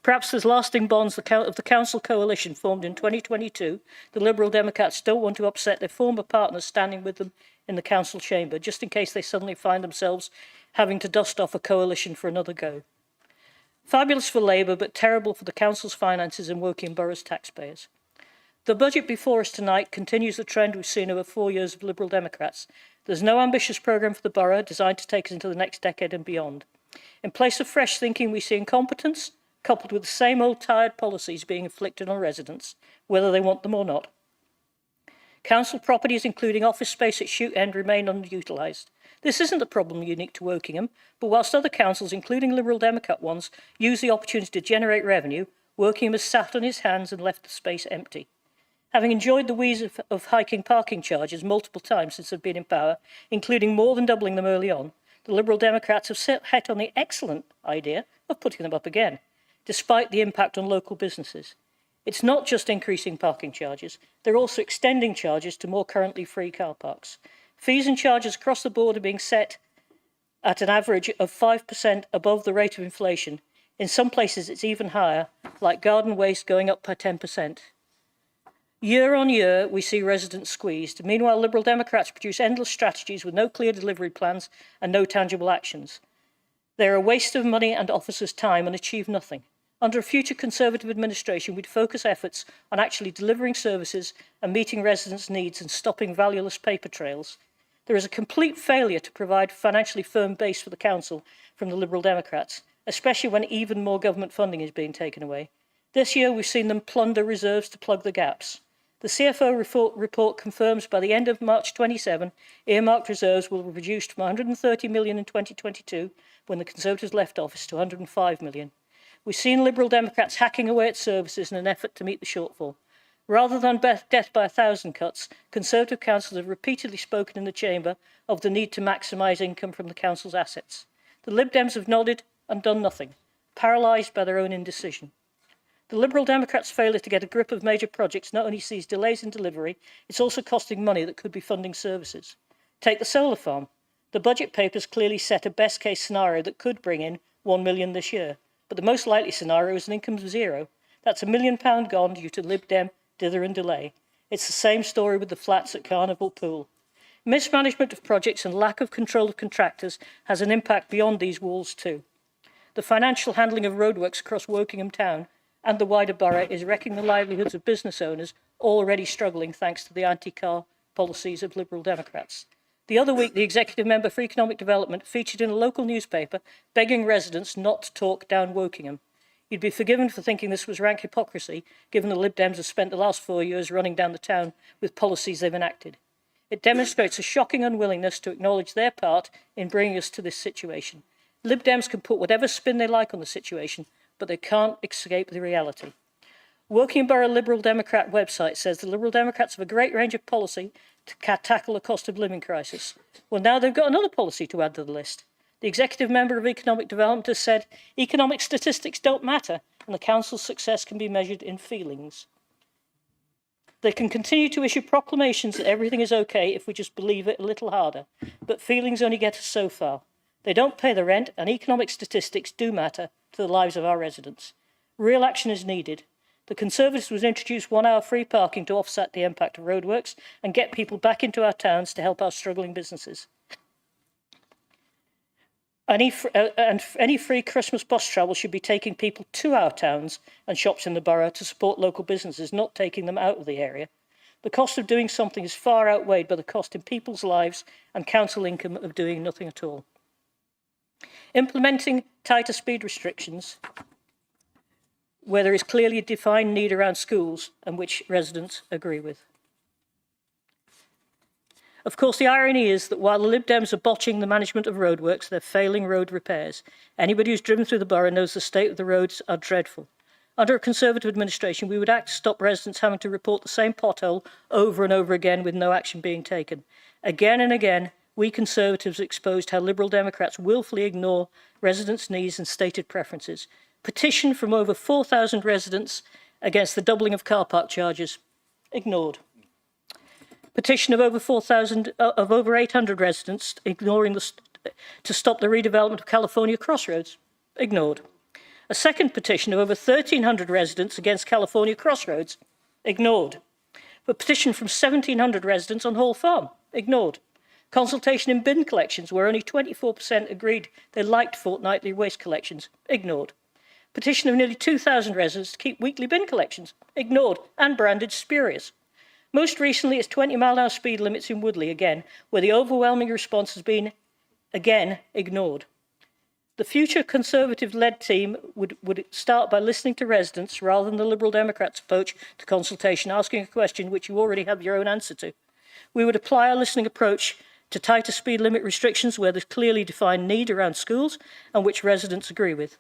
Perhaps there's lasting bonds of the council coalition formed in 2022. The Liberal Democrats don't want to upset their former partners standing with them in the council chamber, just in case they suddenly find themselves having to dust off a coalition for another go. Fabulous for Labour, but terrible for the council's finances and Wokingham Borough's taxpayers. The budget before us tonight continues the trend we've seen over 4 years of Liberal Democrats. There's no ambitious programme for the borough designed to take us into the next decade and beyond. In place of fresh thinking, we see incompetence, coupled with the same old tired policies being inflicted on residents, whether they want them or not. Council properties, including office space at Chute End, remain underutilised. This isn't a problem unique to Wokingham, but whilst other councils, including Liberal Democrat ones, use the opportunity to generate revenue, Wokingham has sat on his hands and left the space empty. Having enjoyed the wheeze of hiking parking charges multiple times since they've been in power, including more than doubling them early on, the Liberal Democrats have hit on the excellent idea of putting them up again, despite the impact on local businesses. It's not just increasing parking charges, they're also extending charges to more currently free car parks. Fees and charges across the board are being set at an average of 5% above the rate of inflation. In some places it's even higher, like garden waste going up by 10%. Year on year, we see residents squeezed. Meanwhile, Liberal Democrats produce endless strategies with no clear delivery plans and no tangible actions. They're a waste of money and officers' time and achieve nothing. Under a future Conservative administration, we'd focus efforts on actually delivering services and meeting residents' needs and stopping valueless paper trails. There is a complete failure to provide a financially firm base for the council from the Liberal Democrats, especially when even more government funding is being taken away. This year, we've seen them plunder reserves to plug the gaps. The CFO report confirms by the end of March 27, earmarked reserves will be reduced from 130 million in 2022, when the Conservatives left office, to 105 million. We've seen Liberal Democrats hacking away at services in an effort to meet the shortfall. Rather than death by 1,000 cuts, Conservative councillors have repeatedly spoken in the chamber of the need to maximise income from the council's assets. The Lib Dems have nodded and done nothing, paralysed by their own indecision. The Liberal Democrats' failure to get a grip of major projects not only sees delays in delivery, it's also costing money that could be funding services. Take the solar farm. The budget papers clearly set a best-case scenario that could bring in 1 million this year. But the most likely scenario is an income of zero. That's £1 million gone due to Lib Dem dither and delay. It's the same story with the flats at Carnival Pool. Mismanagement of projects and lack of control of contractors has an impact beyond these walls too. The financial handling of roadworks across Wokingham town and the wider borough is wrecking the livelihoods of business owners already struggling thanks to the anti-car policies of Liberal Democrats. The other week, the Executive Member for Economic Development featured in a local newspaper begging residents not to talk down Wokingham. You'd be forgiven for thinking this was rank hypocrisy, given the Lib Dems have spent the last 4 years running down the town with policies they've enacted. It demonstrates a shocking unwillingness to acknowledge their part in bringing us to this situation. Lib Dems can put whatever spin they like on the situation, but they can't escape the reality. Wokingham Borough Liberal Democrat website says the Liberal Democrats have a great range of policy to tackle the cost of living crisis. Well, now they've got another policy to add to the list. The Executive Member of Economic Development has said economic statistics don't matter and the Council's success can be measured in feelings. They can continue to issue proclamations that everything is okay if we just believe it a little harder, but feelings only get us so far. They don't pay the rent and economic statistics do matter to the lives of our residents. Real action is needed. The Conservatives would introduce 1 hour free parking to offset the impact of roadworks and get people back into our towns to help our struggling businesses. Any free Christmas bus travel should be taking people to our towns and shops in the borough to support local businesses, not taking them out of the area. The cost of doing something is far outweighed by the cost in people's lives and council income of doing nothing at all. Implementing tighter speed restrictions where there is clearly a defined need around schools and which residents agree with. Of course, the irony is that while the Lib Dems are botching the management of roadworks, they're failing road repairs. Anybody who's driven through the borough knows the state of the roads are dreadful. Under a Conservative administration, we would act to stop residents having to report the same pothole over and over again with no action being taken. Again and again, we Conservatives exposed how Liberal Democrats willfully ignore residents' needs and stated preferences. Petition from over 4,000 residents against the doubling of car park charges, ignored. Petition of over 800 residents ignoring to stop the redevelopment of California Crossroads, ignored. A second petition of over 1,300 residents against California Crossroads, ignored. A petition from 1,700 residents on Hall Farm, ignored. Consultation in bin collections, where only 24% agreed they liked fortnightly waste collections, ignored. Petition of nearly 2,000 residents to keep weekly bin collections, ignored and branded spurious. Most recently, it's 20-mile-an-hour speed limits in Woodley, again, where the overwhelming response has been, again, ignored. The future Conservative-led team would start by listening to residents rather than the Liberal Democrats' approach to consultation, asking a question which you already have your own answer to. We would apply our listening approach to tighter speed limit restrictions where there's clearly defined need around schools and which residents agree with.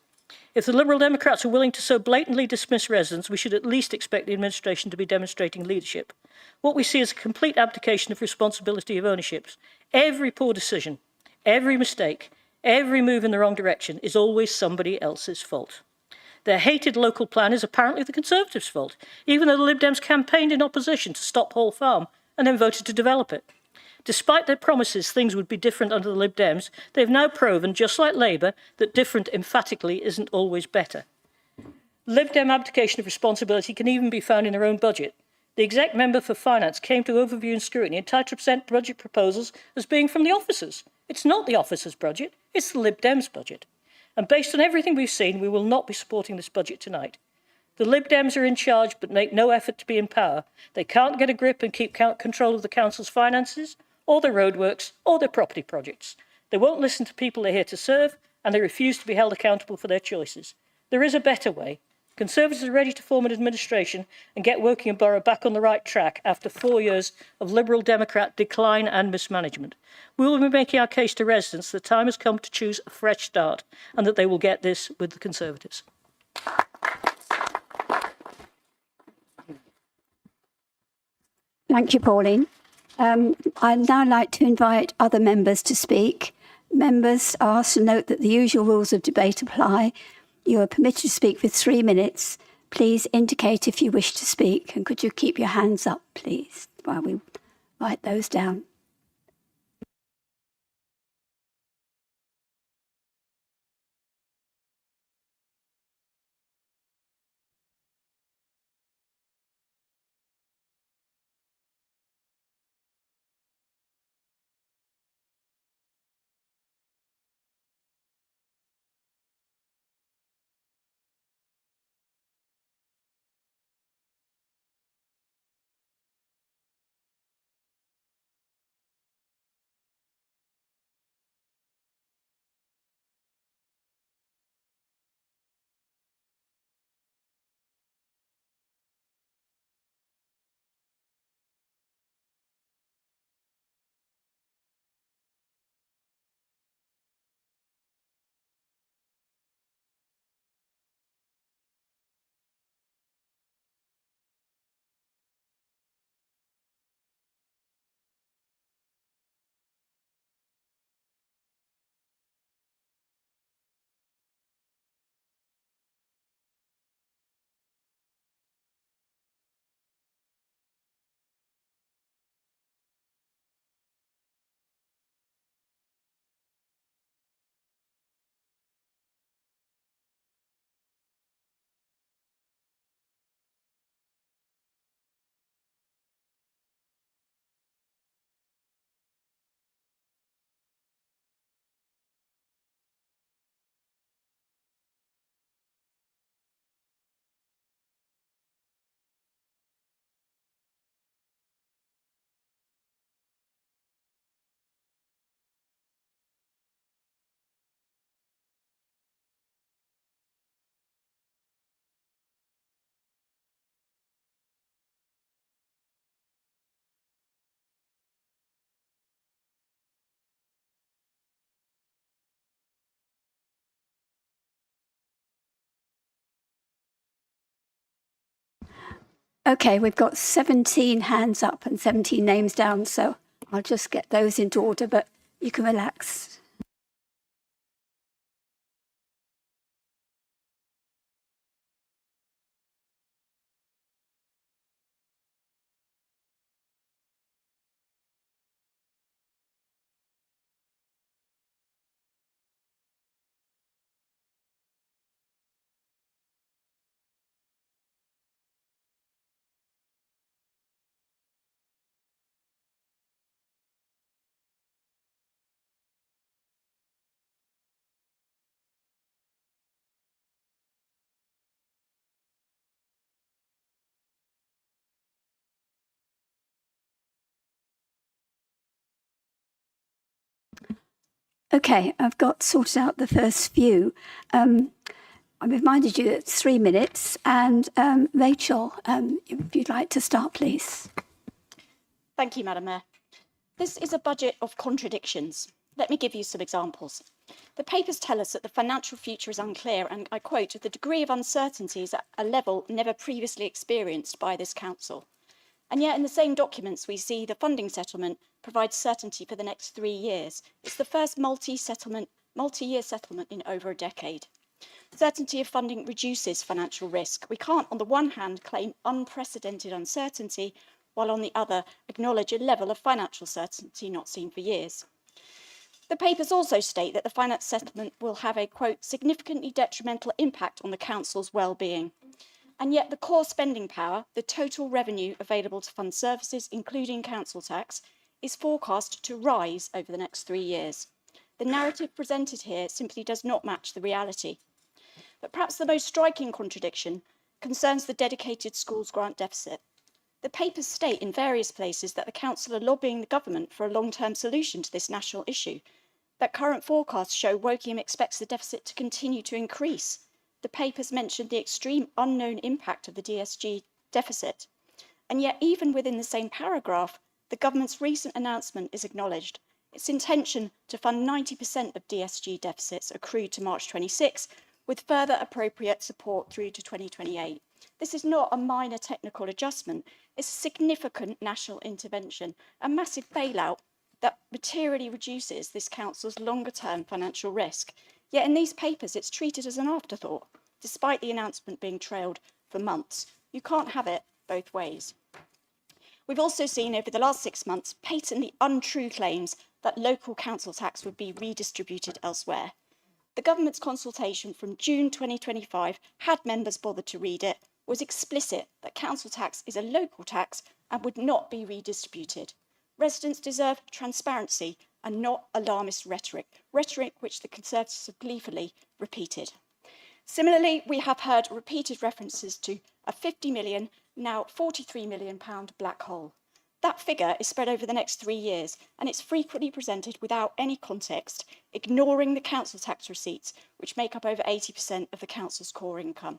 If the Liberal Democrats are willing to so blatantly dismiss residents, we should at least expect the administration to be demonstrating leadership. What we see is a complete abdication of responsibility of ownership. Every poor decision, every mistake, every move in the wrong direction is always somebody else's fault. Their hated local plan is apparently the Conservatives' fault, even though the Lib Dems campaigned in opposition to stop Hall Farm and then voted to develop it. Despite their promises things would be different under the Lib Dems, they've now proven, just like Labour, that different emphatically isn't always better. Lib Dem abdication of responsibility can even be found in their own budget. The exec member for finance came to overview and scrutiny and tried to present budget proposals as being from the officers. It's not the officers' budget, it's the Lib Dems' budget. And based on everything we've seen, we will not be supporting this budget tonight. The Lib Dems are in charge but make no effort to be in power. They can't get a grip and keep control of the council's finances, or their roadworks, or their property projects. They won't listen to people they're here to serve, and they refuse to be held accountable for their choices. There is a better way. Conservatives are ready to form an administration and get Wokingham Borough back on the right track after 4 years of Liberal Democrat decline and mismanagement. We will be making our case to residents that the time has come to choose a fresh start, and that they will get this with the Conservatives. Thank you, Pauline. I'd now like to invite other members to speak. Members are asked to note that the usual rules of debate apply. You are permitted to speak for 3 minutes. Please indicate if you wish to speak. And could you keep your hands up, please, while we write those down. Okay, we've got 17 hands up and 17 names down, so I'll just get those into order, but you can relax. Okay, I've got sorted out the first few. I reminded you it's 3 minutes, and Rachel, if you'd like to start, please. Thank you, Madam Mayor. This is a budget of contradictions. Let me give you some examples. The papers tell us that the financial future is unclear, and I quote, the degree of uncertainty is at a level never previously experienced by this council. And yet in the same documents, we see the funding settlement provides certainty for the next 3 years. It's the first multi-year settlement in over a decade. Certainty of funding reduces financial risk. We can't, on the one hand, claim unprecedented uncertainty, while on the other, acknowledge a level of financial certainty not seen for years. The papers also state that the finance settlement will have a, quote, significantly detrimental impact on the council's well-being. And yet the core spending power, the total revenue available to fund services, including council tax, is forecast to rise over the next 3 years. The narrative presented here simply does not match the reality. But perhaps the most striking contradiction concerns the dedicated schools grant deficit. The papers state in various places that the council are lobbying the government for a long-term solution to this national issue. That current forecasts show Wokingham expects the deficit to continue to increase. The papers mentioned the extreme unknown impact of the DSG deficit. And yet, even within the same paragraph, the government's recent announcement is acknowledged. Its intention to fund 90% of DSG deficits accrued to March 26, with further appropriate support through to 2028. This is not a minor technical adjustment. It's a significant national intervention, a massive bailout that materially reduces this council's longer-term financial risk. Yet in these papers, it's treated as an afterthought, despite the announcement being trailed for months. You can't have it both ways. We've also seen over the last 6 months patently untrue claims that local council tax would be redistributed elsewhere. The government's consultation from June 2025, had members bothered to read it, was explicit that council tax is a local tax and would not be redistributed. Residents deserve transparency and not alarmist rhetoric which the Conservatives have gleefully repeated. Similarly, we have heard repeated references to a £50 million, now £43 million black hole. That figure is spread over the next 3 years, and it's frequently presented without any context, ignoring the council tax receipts, which make up over 80% of the council's core income.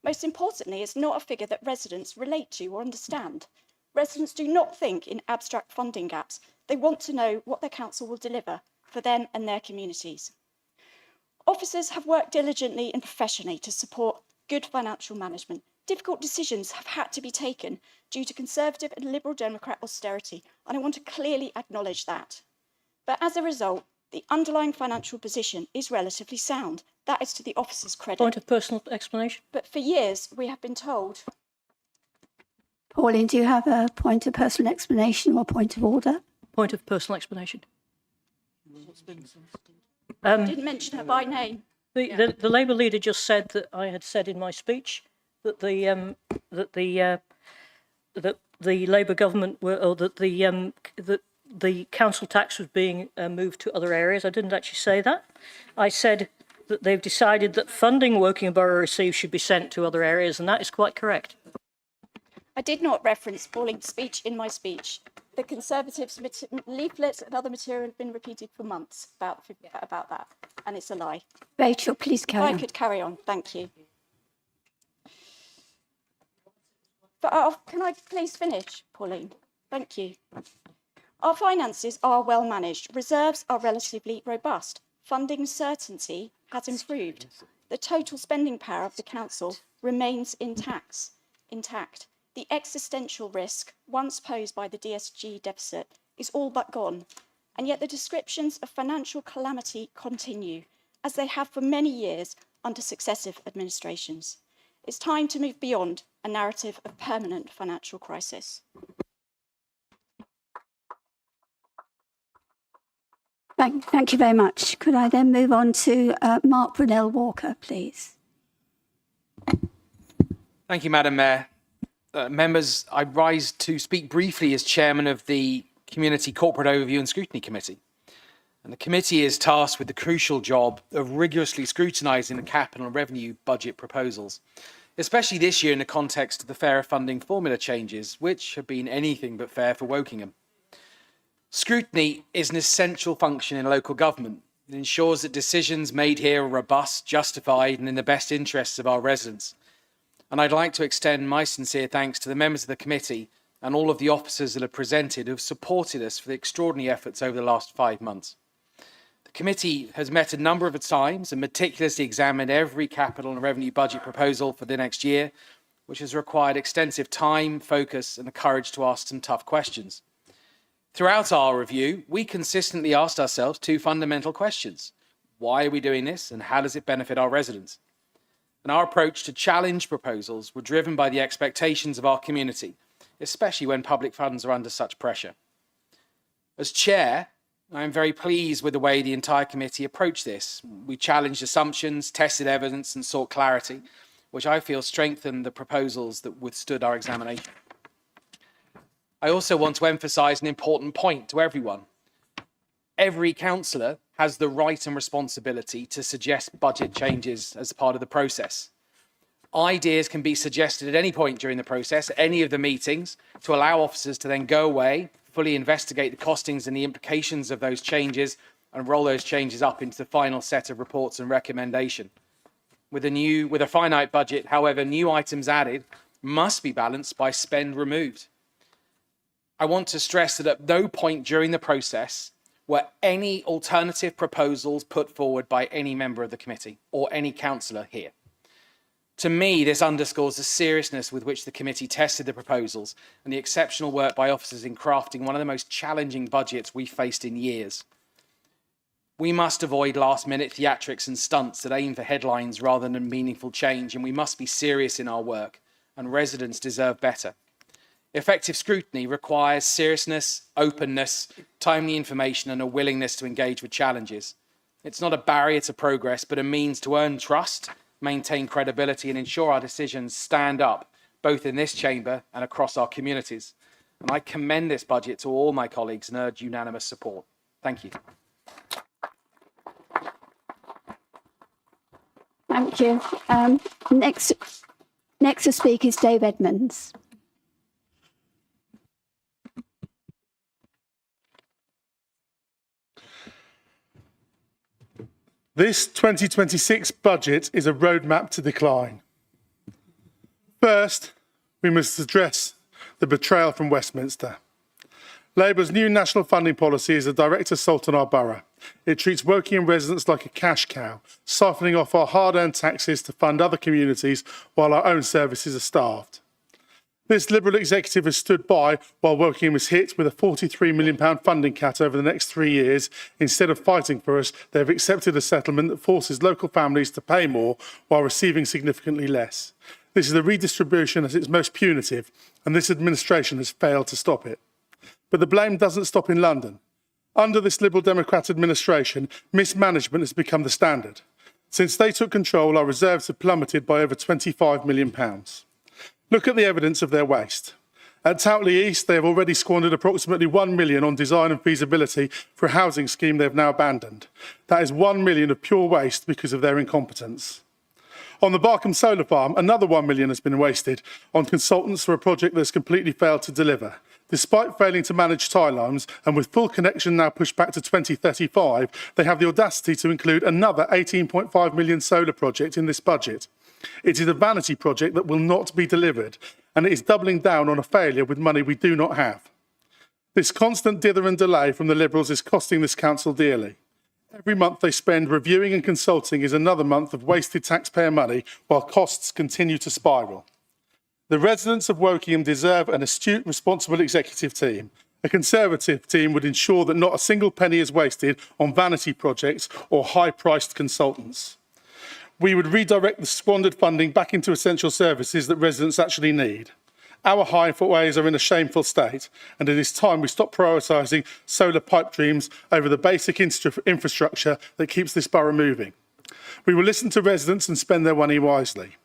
Most importantly, it's not a figure that residents relate to or understand. Residents do not think in abstract funding gaps. They want to know what their council will deliver for them and their communities. Officers have worked diligently and professionally to support good financial management. Difficult decisions have had to be taken due to Conservative and Liberal Democrat austerity, and I want to clearly acknowledge that. But as a result, the underlying financial position is relatively sound. That is to the officers' credit. Point of personal explanation. But for years, we have been told... Pauline, do you have a point of personal explanation or point of order? Point of personal explanation. Didn't mention her by name. The Labour leader just said that I had said in my speech that the Labour government were, or that the council tax was being moved to other areas. I didn't actually say that. I said that they've decided that funding Wokingham Borough receives should be sent to other areas, and that is quite correct. I did not reference Pauline's speech in my speech. The Conservatives' leaflets and other material have been repeated for months about that, and it's a lie. Rachel, please carry on. If I could carry on, thank you. But can I please finish, Pauline? Thank you. Our finances are well managed. Reserves are relatively robust. Funding certainty has improved. The total spending power of the council remains intact. the existential risk once posed by the DSG deficit is all but gone, and yet the descriptions of financial calamity continue, as they have for many years under successive administrations. It's time to move beyond a narrative of permanent financial crisis. Thank you very much. Could I then move on to Mark Brunel Walker, please? Thank you, Madam Mayor. Members, I rise to speak briefly as chairman of the Community Corporate Overview and Scrutiny Committee. And the committee is tasked with the crucial job of rigorously scrutinising the capital and revenue budget proposals, especially this year in the context of the fairer funding formula changes, which have been anything but fair for Wokingham. Scrutiny is an essential function in local government. It ensures that decisions made here are robust, justified, and in the best interests of our residents. And I'd like to extend my sincere thanks to the members of the committee and all of the officers that have presented who have supported us for the extraordinary efforts over the last 5 months. The committee has met a number of times and meticulously examined every capital and revenue budget proposal for the next year, which has required extensive time, focus, and the courage to ask some tough questions. Throughout our review, we consistently asked ourselves 2 fundamental questions. Why are we doing this, and how does it benefit our residents? And our approach to challenge proposals were driven by the expectations of our community, especially when public funds are under such pressure. As chair, I am very pleased with the way the entire committee approached this. We challenged assumptions, tested evidence, and sought clarity, which I feel strengthened the proposals that withstood our examination. I also want to emphasise an important point to everyone. Every councillor has the right and responsibility to suggest budget changes as part of the process. Ideas can be suggested at any point during the process, any of the meetings, to allow officers to then go away, fully investigate the costings and the implications of those changes, and roll those changes up into the final set of reports and recommendation. With a finite budget, however, new items added must be balanced by spend removed. I want to stress that at no point during the process were any alternative proposals put forward by any member of the committee or any councillor here. To me, this underscores the seriousness with which the committee tested the proposals and the exceptional work by officers in crafting one of the most challenging budgets we've faced in years. We must avoid last-minute theatrics and stunts that aim for headlines rather than meaningful change, and we must be serious in our work, and residents deserve better. Effective scrutiny requires seriousness, openness, timely information, and a willingness to engage with challenges. It's not a barrier to progress, but a means to earn trust, maintain credibility, and ensure our decisions stand up, both in this chamber and across our communities. And I commend this budget to all my colleagues and urge unanimous support. Thank you. Thank you. Next to speak is Dave Edmonds. This 2026 budget is a roadmap to decline. First, we must address the betrayal from Westminster. Labour's new national funding policy is a direct assault on our borough. It treats Wokingham residents like a cash cow, siphoning off our hard-earned taxes to fund other communities while our own services are starved. This Liberal executive has stood by while Wokingham was hit with a £43 million funding cut over the next 3 years. Instead of fighting for us, they have accepted a settlement that forces local families to pay more while receiving significantly less. This is a redistribution at its most punitive, and this administration has failed to stop it. But the blame doesn't stop in London. Under this Liberal Democrat administration, mismanagement has become the standard. Since they took control, our reserves have plummeted by over £25 million. Look at the evidence of their waste. At Towtley East, they have already squandered approximately £1 million on design and feasibility for a housing scheme they have now abandoned. That is £1 million of pure waste because of their incompetence. On the Barkham Solar Farm, another £1 million has been wasted on consultants for a project that has completely failed to deliver. Despite failing to manage tie lines, and with full connection now pushed back to 2035, they have the audacity to include another £18.5 million solar project in this budget. It is a vanity project that will not be delivered, and it is doubling down on a failure with money we do not have. This constant dither and delay from the Liberals is costing this council dearly. Every month they spend reviewing and consulting is another month of wasted taxpayer money while costs continue to spiral. The residents of Wokingham deserve an astute, responsible executive team. A Conservative team would ensure that not a single penny is wasted on vanity projects or high-priced consultants. We would redirect the squandered funding back into essential services that residents actually need. Our highways are in a shameful state, and it is time we stop prioritising solar pipe dreams over the basic infrastructure that keeps this borough moving. We will listen to residents and spend their money wisely.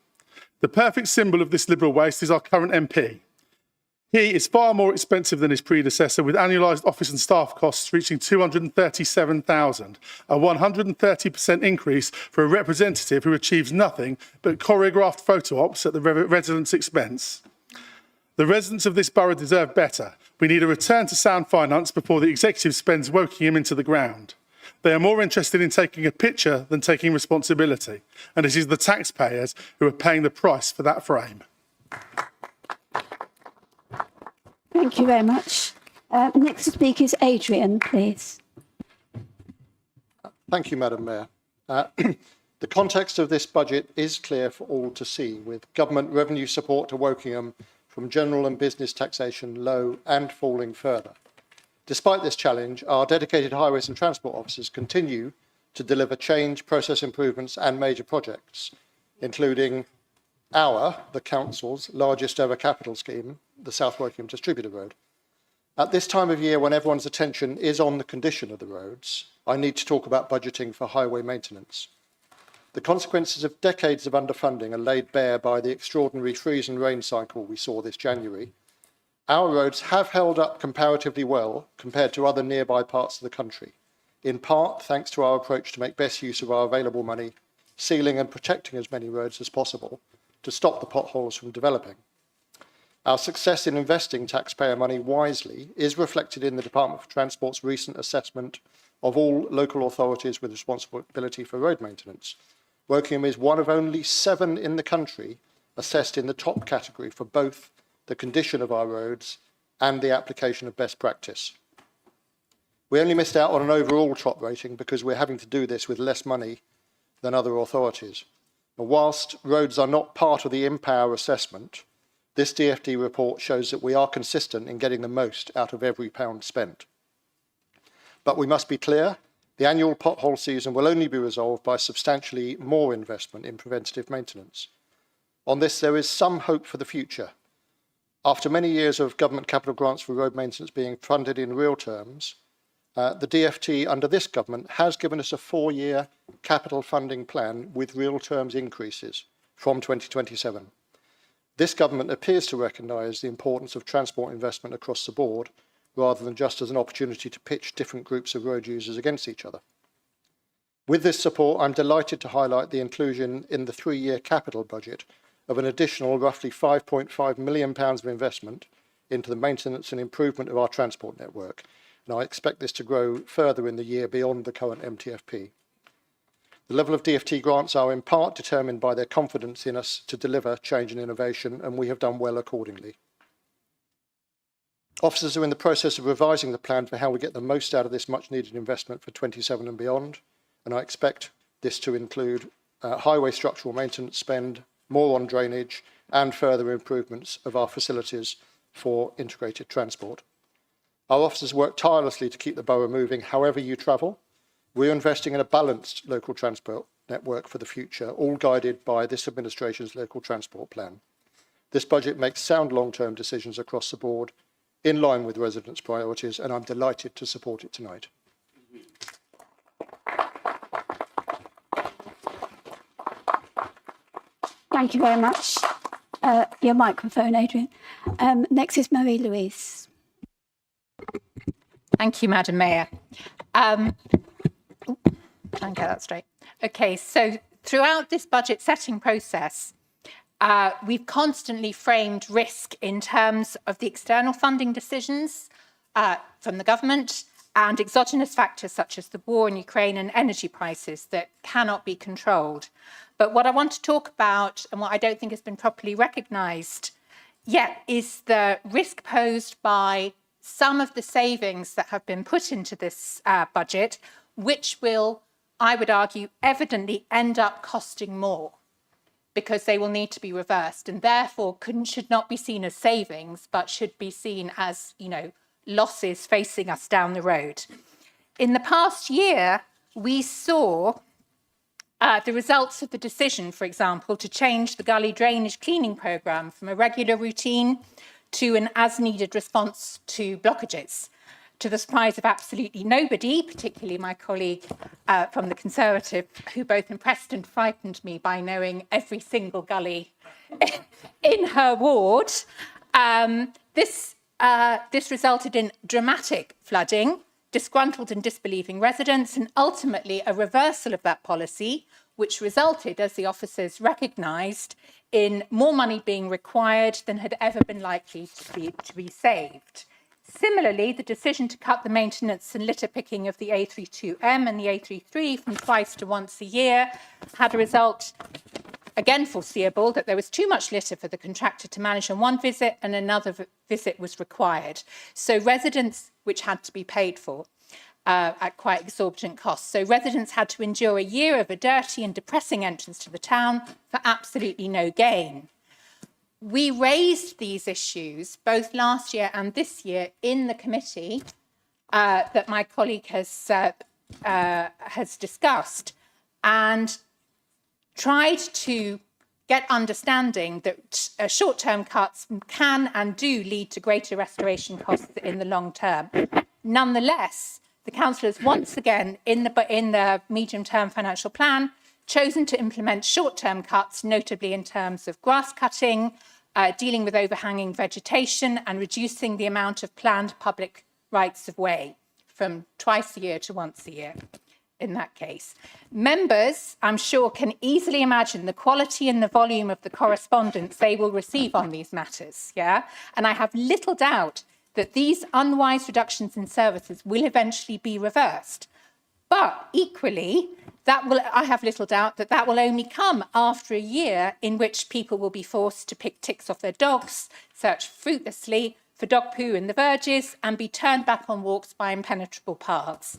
The perfect symbol of this Liberal waste is our current MP. He is far more expensive than his predecessor, with annualised office and staff costs reaching £237,000, a 130% increase for a representative who achieves nothing but choreographed photo ops at the residents' expense. The residents of this borough deserve better. We need a return to sound finance before the executive spends Wokingham into the ground. They are more interested in taking a picture than taking responsibility, and it is the taxpayers who are paying the price for that frame. Thank you very much. Next to speak is Adrian, please. Thank you, Madam Mayor. The context of this budget is clear for all to see, with government revenue support to Wokingham from general and business taxation low and falling further. Despite this challenge, our dedicated highways and transport officers continue to deliver change, process improvements and major projects, including the council's largest ever capital scheme, the South Wokingham Distributor Road. At this time of year, when everyone's attention is on the condition of the roads, I need to talk about budgeting for highway maintenance. The consequences of decades of underfunding are laid bare by the extraordinary freeze and rain cycle we saw this January. Our roads have held up comparatively well compared to other nearby parts of the country, in part thanks to our approach to make best use of our available money, sealing and protecting as many roads as possible to stop the potholes from developing. Our success in investing taxpayer money wisely is reflected in the Department for Transport's recent assessment of all local authorities with responsibility for road maintenance. Wokingham is one of only 7 in the country assessed in the top category for both the condition of our roads and the application of best practice. We only missed out on an overall top rating because we're having to do this with less money than other authorities. And whilst roads are not part of the Empower assessment, this DFT report shows that we are consistent in getting the most out of every pound spent. But we must be clear, the annual pothole season will only be resolved by substantially more investment in preventative maintenance. On this, there is some hope for the future. After many years of government capital grants for road maintenance being funded in real terms, the DFT under this government has given us a 4-year capital funding plan with real terms increases from 2027. This government appears to recognise the importance of transport investment across the board, rather than just as an opportunity to pitch different groups of road users against each other. With this support, I'm delighted to highlight the inclusion in the 3-year capital budget of an additional roughly £5.5 million of investment into the maintenance and improvement of our transport network, and I expect this to grow further in the year beyond the current MTFP. The level of DFT grants are in part determined by their confidence in us to deliver change and innovation, and we have done well accordingly. Officers are in the process of revising the plan for how we get the most out of this much needed investment for 27 and beyond, and I expect this to include highway structural maintenance spend, more on drainage, and further improvements of our facilities for integrated transport. Our officers work tirelessly to keep the borough moving however you travel. We're investing in a balanced local transport network for the future, all guided by this administration's local transport plan. This budget makes sound long-term decisions across the board, in line with residents' priorities, and I'm delighted to support it tonight. Thank you very much. Your microphone, Adrian. Next is Marie-Louise. Thank you, Madam Mayor. Try and get that straight. Okay, so throughout this budget setting process, we've constantly framed risk in terms of the external funding decisions from the government and exogenous factors such as the war in Ukraine and energy prices that cannot be controlled. But what I want to talk about, and what I don't think has been properly recognised yet, is the risk posed by some of the savings that have been put into this budget, which will, I would argue, evidently end up costing more. because they will need to be reversed and therefore should not be seen as savings, but should be seen as, losses facing us down the road. In the past year, we saw the results of the decision, for example, to change the gully drainage cleaning programme from a regular routine to an as-needed response to blockages, to the surprise of absolutely nobody, particularly my colleague from the Conservative, who both impressed and frightened me by knowing every single gully in her ward. This resulted in dramatic flooding, disgruntled and disbelieving residents, and ultimately a reversal of that policy, which resulted, as the officers recognised, in more money being required than had ever been likely to be saved. Similarly, the decision to cut the maintenance and litter picking of the A32M and the A33 from twice to once a year had a result, again foreseeable, that there was too much litter for the contractor to manage on one visit and another visit was required. So residents, which had to be paid for at quite exorbitant costs. So residents had to endure a year of a dirty and depressing entrance to the town for absolutely no gain. We raised these issues both last year and this year in the committee that my colleague has discussed, and tried to get understanding that short-term cuts can and do lead to greater restoration costs in the long term. Nonetheless, the council has once again, in the medium-term financial plan, chosen to implement short-term cuts, notably in terms of grass cutting, dealing with overhanging vegetation and reducing the amount of planned public rights of way from twice a year to once a year in that case. Members, I'm sure, can easily imagine the quality and the volume of the correspondence they will receive on these matters, And I have little doubt that these unwise reductions in services will eventually be reversed. But equally, I have little doubt that will only come after a year in which people will be forced to pick ticks off their dogs, search fruitlessly for dog poo in the verges, and be turned back on walks by impenetrable paths.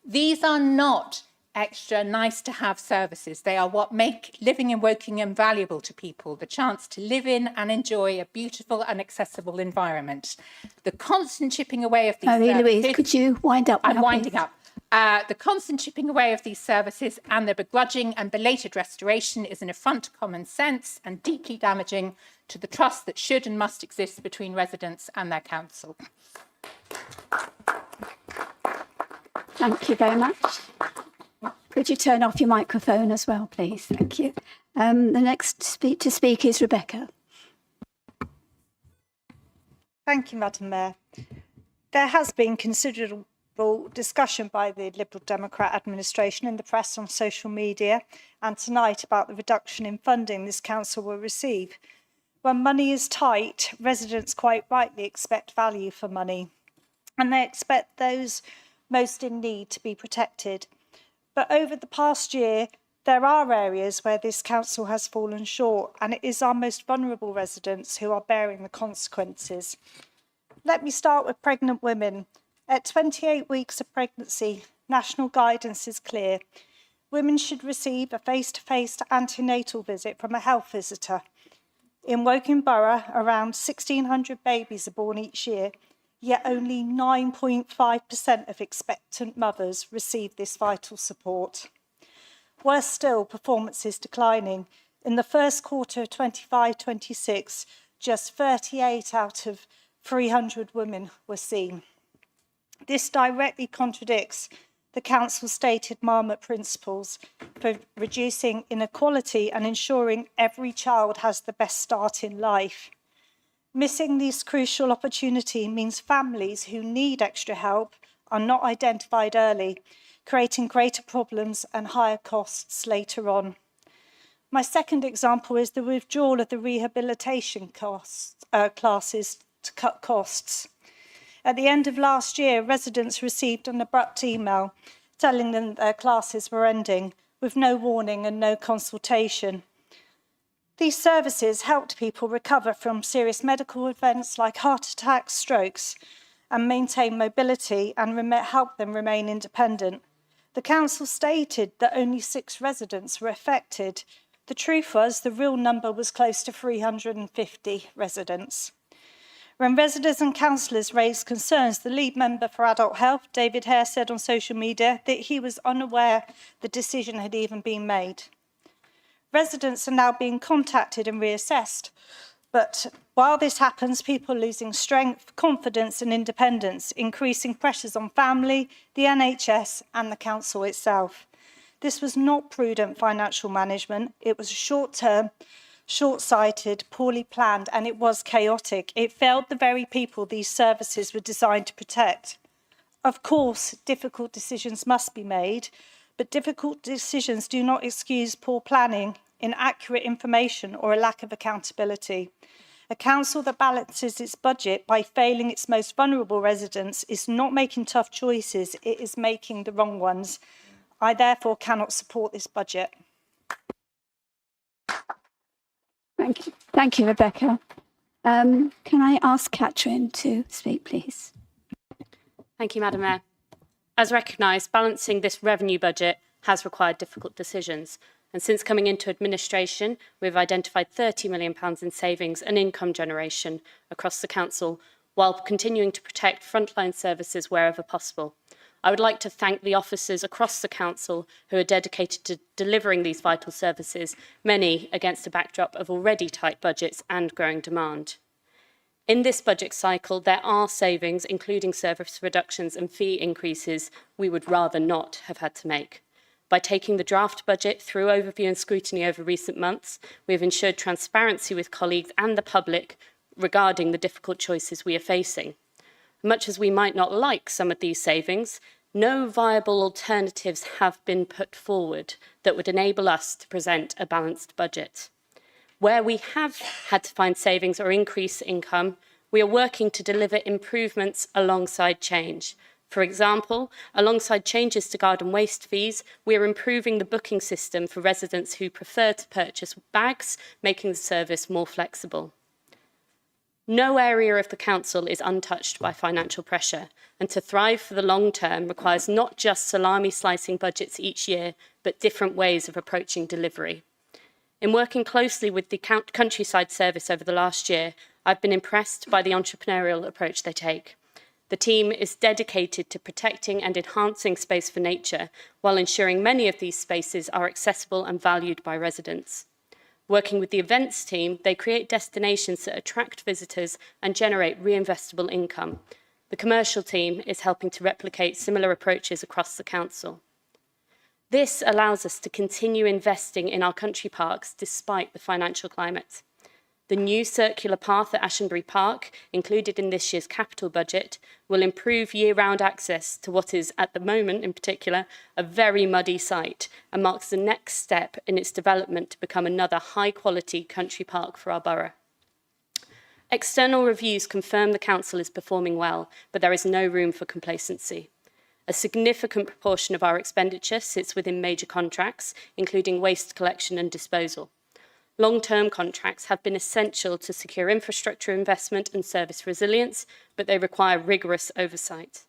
These are not extra nice-to-have services. They are what make living in Wokingham valuable to people, the chance to live in and enjoy a beautiful and accessible environment. The constant chipping away of these services... Louise, could you wind up now, I'm winding please? up. The constant chipping away of these services and their begrudging and belated restoration is an affront to common sense and deeply damaging to the trust that should and must exist between residents and their council. Thank you very much. Could you turn off your microphone as well, please? Thank you. The next to speak is Rebecca. Thank you, Madam Mayor. There has been considerable discussion by the Liberal Democrat administration in the press, on social media, and tonight about the reduction in funding this council will receive. When money is tight, residents quite rightly expect value for money, and they expect those most in need to be protected. But over the past year, there are areas where this council has fallen short, and it is our most vulnerable residents who are bearing the consequences. Let me start with pregnant women. At 28 weeks of pregnancy, national guidance is clear. Women should receive a face-to-face antenatal visit from a health visitor. In Woking Borough, around 1,600 babies are born each year, yet only 9.5% of expectant mothers receive this vital support. Worse still, performance is declining. In the first quarter of 25-26, just 38 out of 300 women were seen. This directly contradicts the council's stated Marmot principles for reducing inequality and ensuring every child has the best start in life. Missing this crucial opportunity means families who need extra help are not identified early, creating greater problems and higher costs later on. My second example is the withdrawal of the rehabilitation classes to cut costs. At the end of last year, residents received an abrupt email telling them their classes were ending, with no warning and no consultation. These services helped people recover from serious medical events like heart attacks, strokes, and maintain mobility and help them remain independent. The council stated that only 6 residents were affected, The truth was the real number was close to 350 residents. When residents and councillors raised concerns, the lead member for Adult Health, David Hare, said on social media that he was unaware the decision had even been made. Residents are now being contacted and reassessed. But while this happens, people are losing strength, confidence and independence, increasing pressures on family, the NHS and the council itself. This was not prudent financial management. It was short-term, short-sighted, poorly planned, and it was chaotic. It failed the very people these services were designed to protect. Of course, difficult decisions must be made, but difficult decisions do not excuse poor planning, inaccurate information or a lack of accountability. A council that balances its budget by failing its most vulnerable residents is not making tough choices, it is making the wrong ones. I therefore cannot support this budget. Thank you. Thank you, Rebecca. Can I ask Catherine to speak, please? Thank you, Madam Mayor. As recognised, balancing this revenue budget has required difficult decisions. And since coming into administration, we've identified £30 million in savings and income generation across the council, while continuing to protect frontline services wherever possible. I would like to thank the officers across the council who are dedicated to delivering these vital services, many against a backdrop of already tight budgets and growing demand. In this budget cycle, there are savings, including service reductions and fee increases we would rather not have had to make. By taking the draft budget through overview and scrutiny over recent months, we have ensured transparency with colleagues and the public regarding the difficult choices we are facing. Much as we might not like some of these savings, no viable alternatives have been put forward that would enable us to present a balanced budget. Where we have had to find savings or increase income, we are working to deliver improvements alongside change. For example, alongside changes to garden waste fees, we are improving the booking system for residents who prefer to purchase bags, making the service more flexible. No area of the council is untouched by financial pressure, and to thrive for the long term requires not just salami slicing budgets each year, but different ways of approaching delivery. In working closely with the Countryside Service over the last year, I've been impressed by the entrepreneurial approach they take. The team is dedicated to protecting and enhancing space for nature, while ensuring many of these spaces are accessible and valued by residents. Working with the events team, they create destinations that attract visitors and generate reinvestable income. The commercial team is helping to replicate similar approaches across the council. This allows us to continue investing in our country parks despite the financial climate. The new circular path at Ashenbury Park, included in this year's capital budget, will improve year-round access to what is, at the moment in particular, a very muddy site and marks the next step in its development to become another high-quality country park for our borough. External reviews confirm the council is performing well, but there is no room for complacency. A significant proportion of our expenditure sits within major contracts, including waste collection and disposal. Long-term contracts have been essential to secure infrastructure investment and service resilience, but they require rigorous oversight.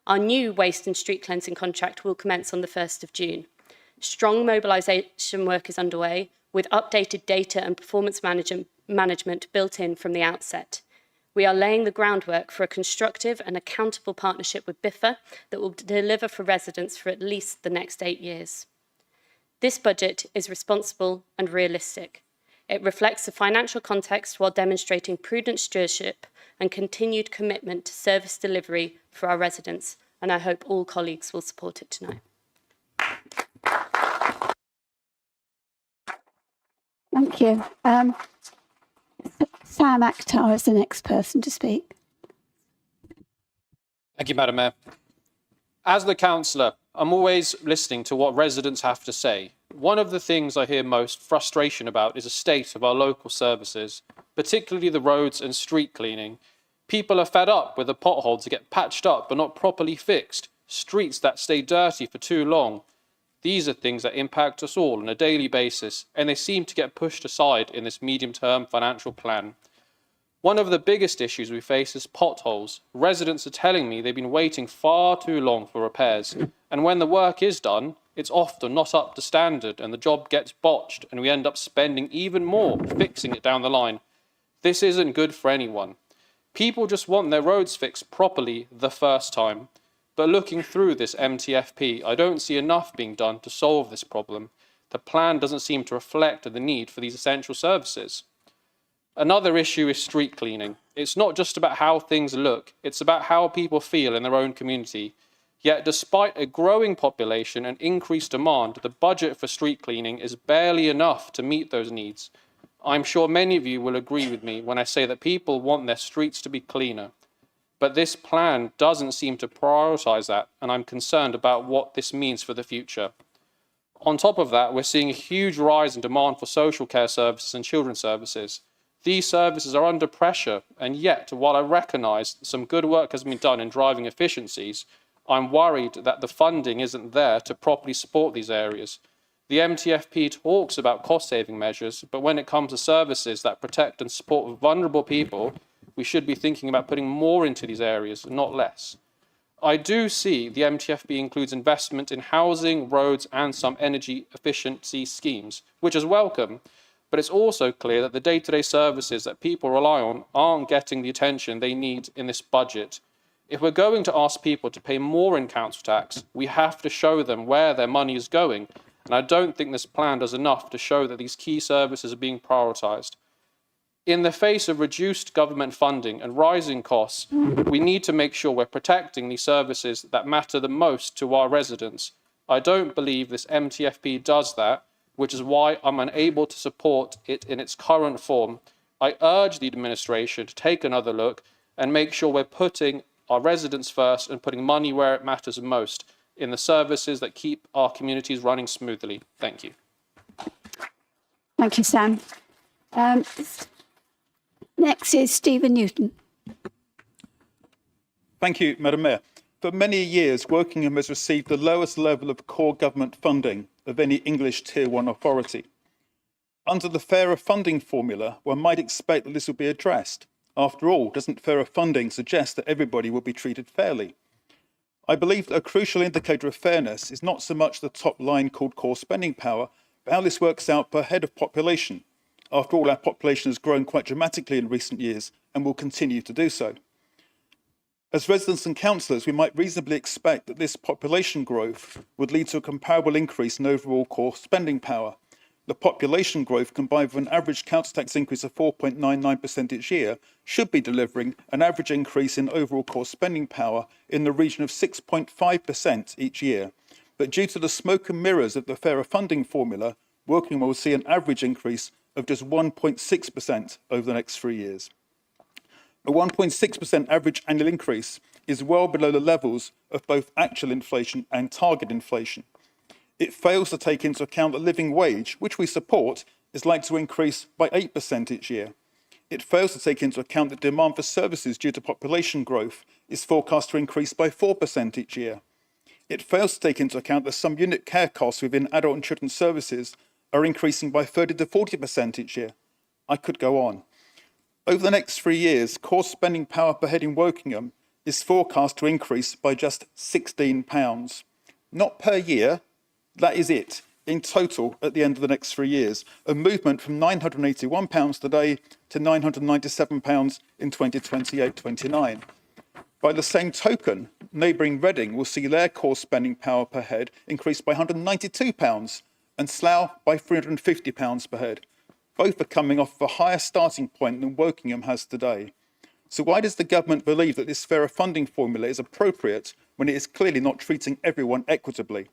Our new waste and street cleansing contract will commence on the 1st of June. Strong mobilisation work is underway, with updated data and performance management built in from the outset. We are laying the groundwork for a constructive and accountable partnership with BIFA that will deliver for residents for at least the next 8 years. This budget is responsible and realistic. It reflects the financial context while demonstrating prudent stewardship and continued commitment to service delivery for our residents, and I hope all colleagues will support it tonight. Thank you. Sam Akhtar is the next person to speak. Thank you, Madam Mayor. As the councillor, I'm always listening to what residents have to say. One of the things I hear most frustration about is the state of our local services, particularly the roads and street cleaning. People are fed up with the potholes that get patched up but not properly fixed, streets that stay dirty for too long. These are things that impact us all on a daily basis, and they seem to get pushed aside in this medium-term financial plan. One of the biggest issues we face is potholes. Residents are telling me they've been waiting far too long for repairs, and when the work is done, it's often not up to standard and the job gets botched and we end up spending even more fixing it down the line. This isn't good for anyone. People just want their roads fixed properly the first time. But looking through this MTFP, I don't see enough being done to solve this problem. The plan doesn't seem to reflect the need for these essential services. Another issue is street cleaning. It's not just about how things look, it's about how people feel in their own community. Yet despite a growing population and increased demand, the budget for street cleaning is barely enough to meet those needs. I'm sure many of you will agree with me when I say that people want their streets to be cleaner. But this plan doesn't seem to prioritise that, and I'm concerned about what this means for the future. On top of that, we're seeing a huge rise in demand for social care services and children's services. These services are under pressure, and yet, while I recognise some good work has been done in driving efficiencies, I'm worried that the funding isn't there to properly support these areas. The MTFP talks about cost-saving measures, but when it comes to services that protect and support vulnerable people, we should be thinking about putting more into these areas, not less. I do see the MTFP includes investment in housing, roads, and some energy efficiency schemes, which is welcome, but it's also clear that the day-to-day services that people rely on aren't getting the attention they need in this budget. If we're going to ask people to pay more in council tax, we have to show them where their money is going, and I don't think this plan does enough to show that these key services are being prioritised. In the face of reduced government funding and rising costs, we need to make sure we're protecting these services that matter the most to our residents. I don't believe this MTFP does that, which is why I'm unable to support it in its current form. I urge the administration to take another look and make sure we're putting our residents first and putting money where it matters most, in the services that keep our communities running smoothly. Thank you. Thank you, Sam. Next is Stephen Newton. Thank you, Madam Mayor. For many years, Wokingham has received the lowest level of core government funding of any English Tier 1 authority. Under the fairer funding formula, one might expect that this will be addressed. After all, doesn't fairer funding suggest that everybody will be treated fairly? I believe that a crucial indicator of fairness is not so much the top line called core spending power, but how this works out per head of population. After all, our population has grown quite dramatically in recent years and will continue to do so. As residents and councillors, we might reasonably expect that this population growth would lead to a comparable increase in overall core spending power. The population growth, combined with an average council tax increase of 4.99% each year, should be delivering an average increase in overall core spending power in the region of 6.5% each year. But due to the smoke and mirrors of the fairer funding formula, Wokingham will see an average increase of just 1.6% over the next 3 years. A 1.6% average annual increase is well below the levels of both actual inflation and target inflation. It fails to take into account the living wage, which we support, is likely to increase by 8% each year. It fails to take into account that demand for services due to population growth is forecast to increase by 4% each year. It fails to take into account that some unit care costs within adult and children's services are increasing by 30 to 40% each year. I could go on. Over the next 3 years, core spending power per head in Wokingham is forecast to increase by just £16. Not per year, that is it, in total at the end of the next 3 years. A movement from £981 today to £997 in 2028-29. By the same token, neighbouring Reading will see their core spending power per head increase by £192 and Slough by £350 per head. Both are coming off of a higher starting point than Wokingham has today. So why does the government believe that this fairer funding formula is appropriate when it is clearly not treating everyone equitably?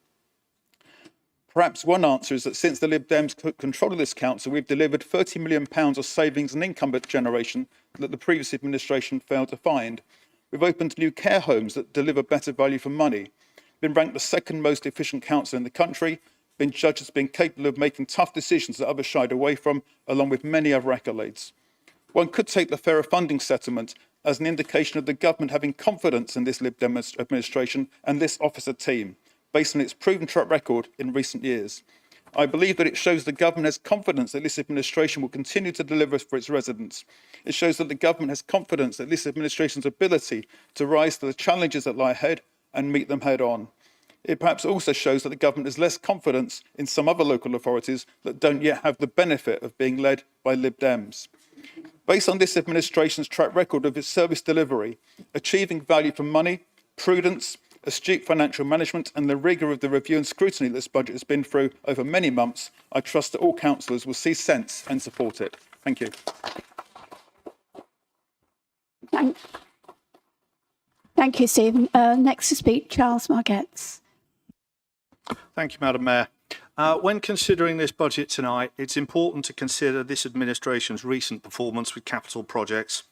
Perhaps one answer is that since the Lib Dems took control of this council, we've delivered £30 million of savings and income generation that the previous administration failed to find. We've opened new care homes that deliver better value for money, been ranked the second most efficient council in the country, been judged as being capable of making tough decisions that others shied away from, along with many other accolades. One could take the fairer funding settlement as an indication of the government having confidence in this Lib Dem administration and this officer team, based on its proven track record in recent years. I believe that it shows the government has confidence that this administration will continue to deliver for its residents. It shows that the government has confidence that this administration's ability to rise to the challenges that lie ahead and meet them head on. It perhaps also shows that the government has less confidence in some other local authorities that don't yet have the benefit of being led by Lib Dems. Based on this administration's track record of its service delivery, achieving value for money, prudence, astute financial management and the rigour of the review and scrutiny this budget has been through over many months, I trust that all councillors will see sense and support it. Thank you. Thank you, Stephen. Next to speak, Charles Margetts. Thank you, Madam Mayor. When considering this budget tonight, it's important to consider this administration's recent performance with capital projects.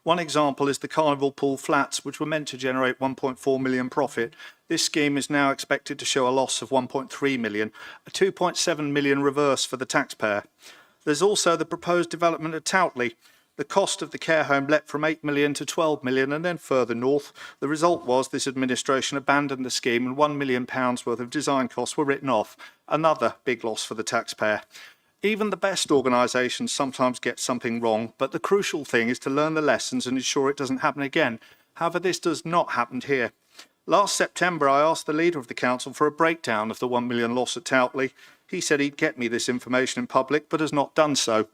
One example is the Carnival Pool flats, which were meant to generate 1.4 million profit. This scheme is now expected to show a loss of 1.3 million, a 2.7 million reverse for the taxpayer. There's also the proposed development at Toutley. The cost of the care home leapt from 8 million to 12 million and then further north. The result was this administration abandoned the scheme and £1 million worth of design costs were written off. Another big loss for the taxpayer. Even the best organisations sometimes get something wrong, but the crucial thing is to learn the lessons and ensure it doesn't happen again. However, this does not happen here. Last September, I asked the leader of the council for a breakdown of the 1 million loss at Toutley. He said he'd get me this information in public, but has not done so.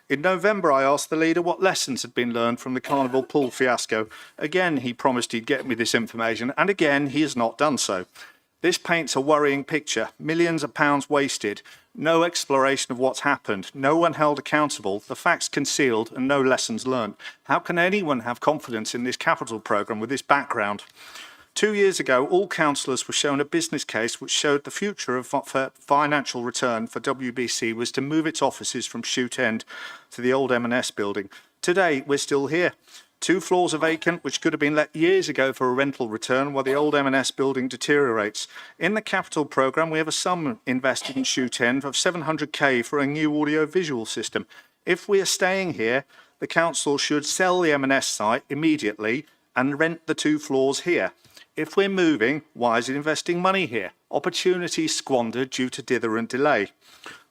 In November, I asked the leader what lessons had been learned from the Carnival Pool fiasco. Again, he promised he'd get me this information, and again, he has not done so. This paints a worrying picture. Millions of pounds wasted, no exploration of what's happened, no one held accountable, the facts concealed, and no lessons learned. How can anyone have confidence in this capital programme with this background? 2 years ago, all councillors were shown a business case which showed the future of financial return for WBC was to move its offices from Shoot End to the old M&S building. Today, we're still here. 2 floors are vacant, which could have been let years ago for a rental return while the old M&S building deteriorates. In the capital programme, we have a sum invested in Shoot End of 700k for a new audio-visual system. If we are staying here, the council should sell the M&S site immediately and rent the 2 floors here. If we're moving, why is it investing money here? Opportunity squandered due to dither and delay.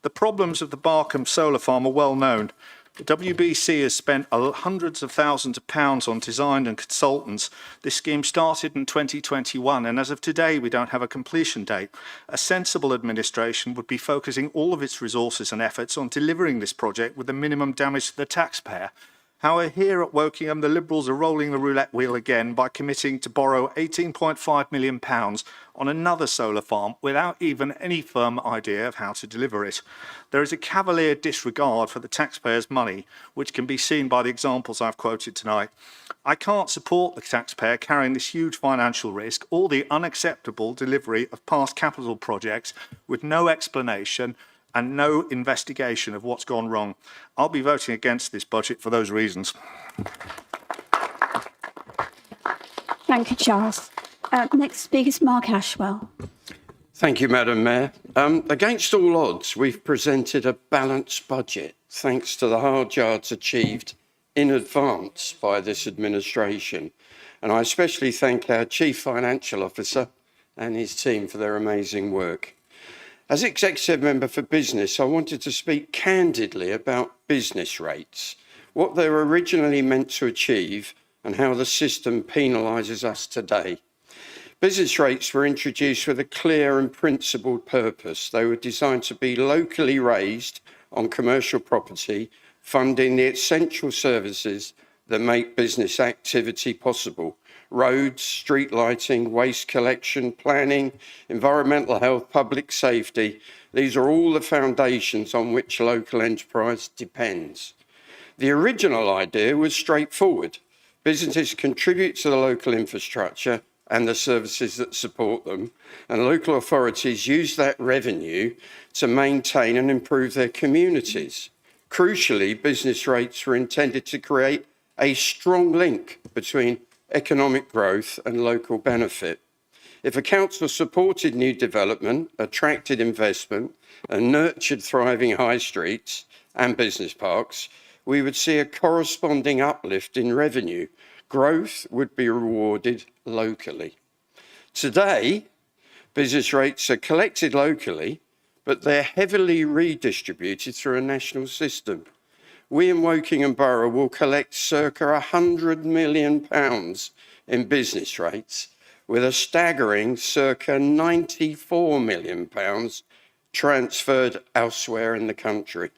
The problems of the Barkham solar farm are well known. The WBC has spent hundreds of thousands of pounds on design and consultants. This scheme started in 2021 and as of today we don't have a completion date. A sensible administration would be focusing all of its resources and efforts on delivering this project with the minimum damage to the taxpayer. However, here at Wokingham, the Liberals are rolling the roulette wheel again by committing to borrow £18.5 million on another solar farm without even any firm idea of how to deliver it. There is a cavalier disregard for the taxpayers' money, which can be seen by the examples I've quoted tonight. I can't support the taxpayer carrying this huge financial risk or the unacceptable delivery of past capital projects with no explanation and no investigation of what's gone wrong. I'll be voting against this budget for those reasons. Thank you, Charles. Next speaker is Mark Ashwell. Thank you, Madam Mayor. Against all odds, we've presented a balanced budget thanks to the hard yards achieved in advance by this administration. And I especially thank our Chief Financial Officer and his team for their amazing work. As Executive Member for Business, I wanted to speak candidly about business rates, what they were originally meant to achieve and how the system penalises us today. Business rates were introduced with a clear and principled purpose. They were designed to be locally raised on commercial property, funding the essential services that make business activity possible. Roads, street lighting, waste collection, planning, environmental health, public safety. These are all the foundations on which local enterprise depends. The original idea was straightforward. Businesses contribute to the local infrastructure and the services that support them, and local authorities use that revenue to maintain and improve their communities. Crucially, business rates were intended to create a strong link between economic growth and local benefit. If a council supported new development, attracted investment and nurtured thriving high streets and business parks, we would see a corresponding uplift in revenue. Growth would be rewarded locally. Today, business rates are collected locally, but they're heavily redistributed through a national system. We in Wokingham Borough will collect circa £100 million in business rates, with a staggering circa £94 million transferred elsewhere in the country.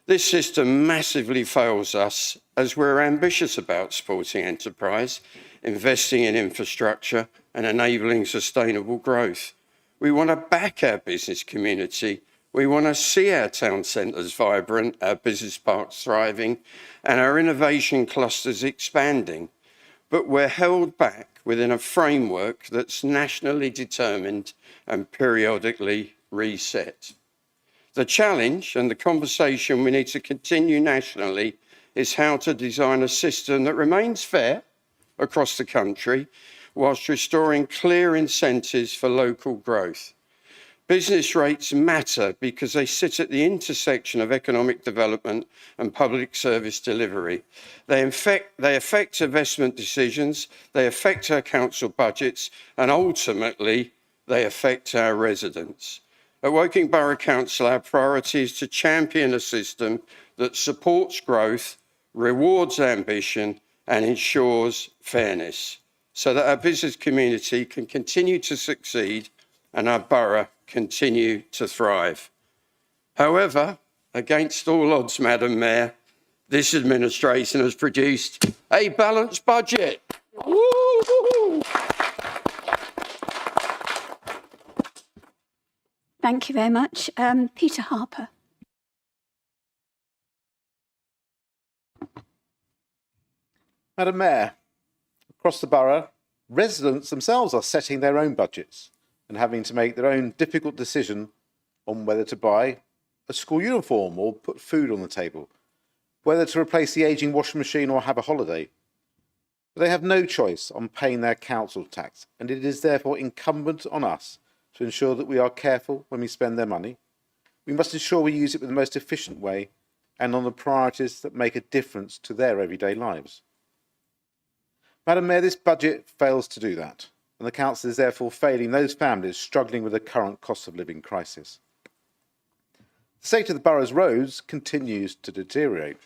This system massively fails us as we're ambitious about supporting enterprise, investing in infrastructure and enabling sustainable growth. We want to back our business community. We want to see our town centres vibrant, our business parks thriving and our innovation clusters expanding. But we're held back within a framework that's nationally determined and periodically reset. The challenge and the conversation we need to continue nationally is how to design a system that remains fair across the country whilst restoring clear incentives for local growth. Business rates matter because they sit at the intersection of economic development and public service delivery. They affect investment decisions, they affect our council budgets, and ultimately, they affect our residents. At Woking Borough Council, our priority is to champion a system that supports growth, rewards ambition, and ensures fairness, so that our business community can continue to succeed and our borough continue to thrive. However, against all odds, Madam Mayor, this administration has produced a balanced budget. Woo-hoo-hoo. Thank you very much. Peter Harper. Madam Mayor, across the borough, residents themselves are setting their own budgets and having to make their own difficult decision on whether to buy a school uniform or put food on the table, whether to replace the ageing washing machine or have a holiday. But they have no choice on paying their council tax, and it is therefore incumbent on us to ensure that we are careful when we spend their money. We must ensure we use it in the most efficient way and on the priorities that make a difference to their everyday lives. Madam Mayor, this budget fails to do that, and the council is therefore failing those families struggling with the current cost of living crisis. The state of the borough's roads continues to deteriorate,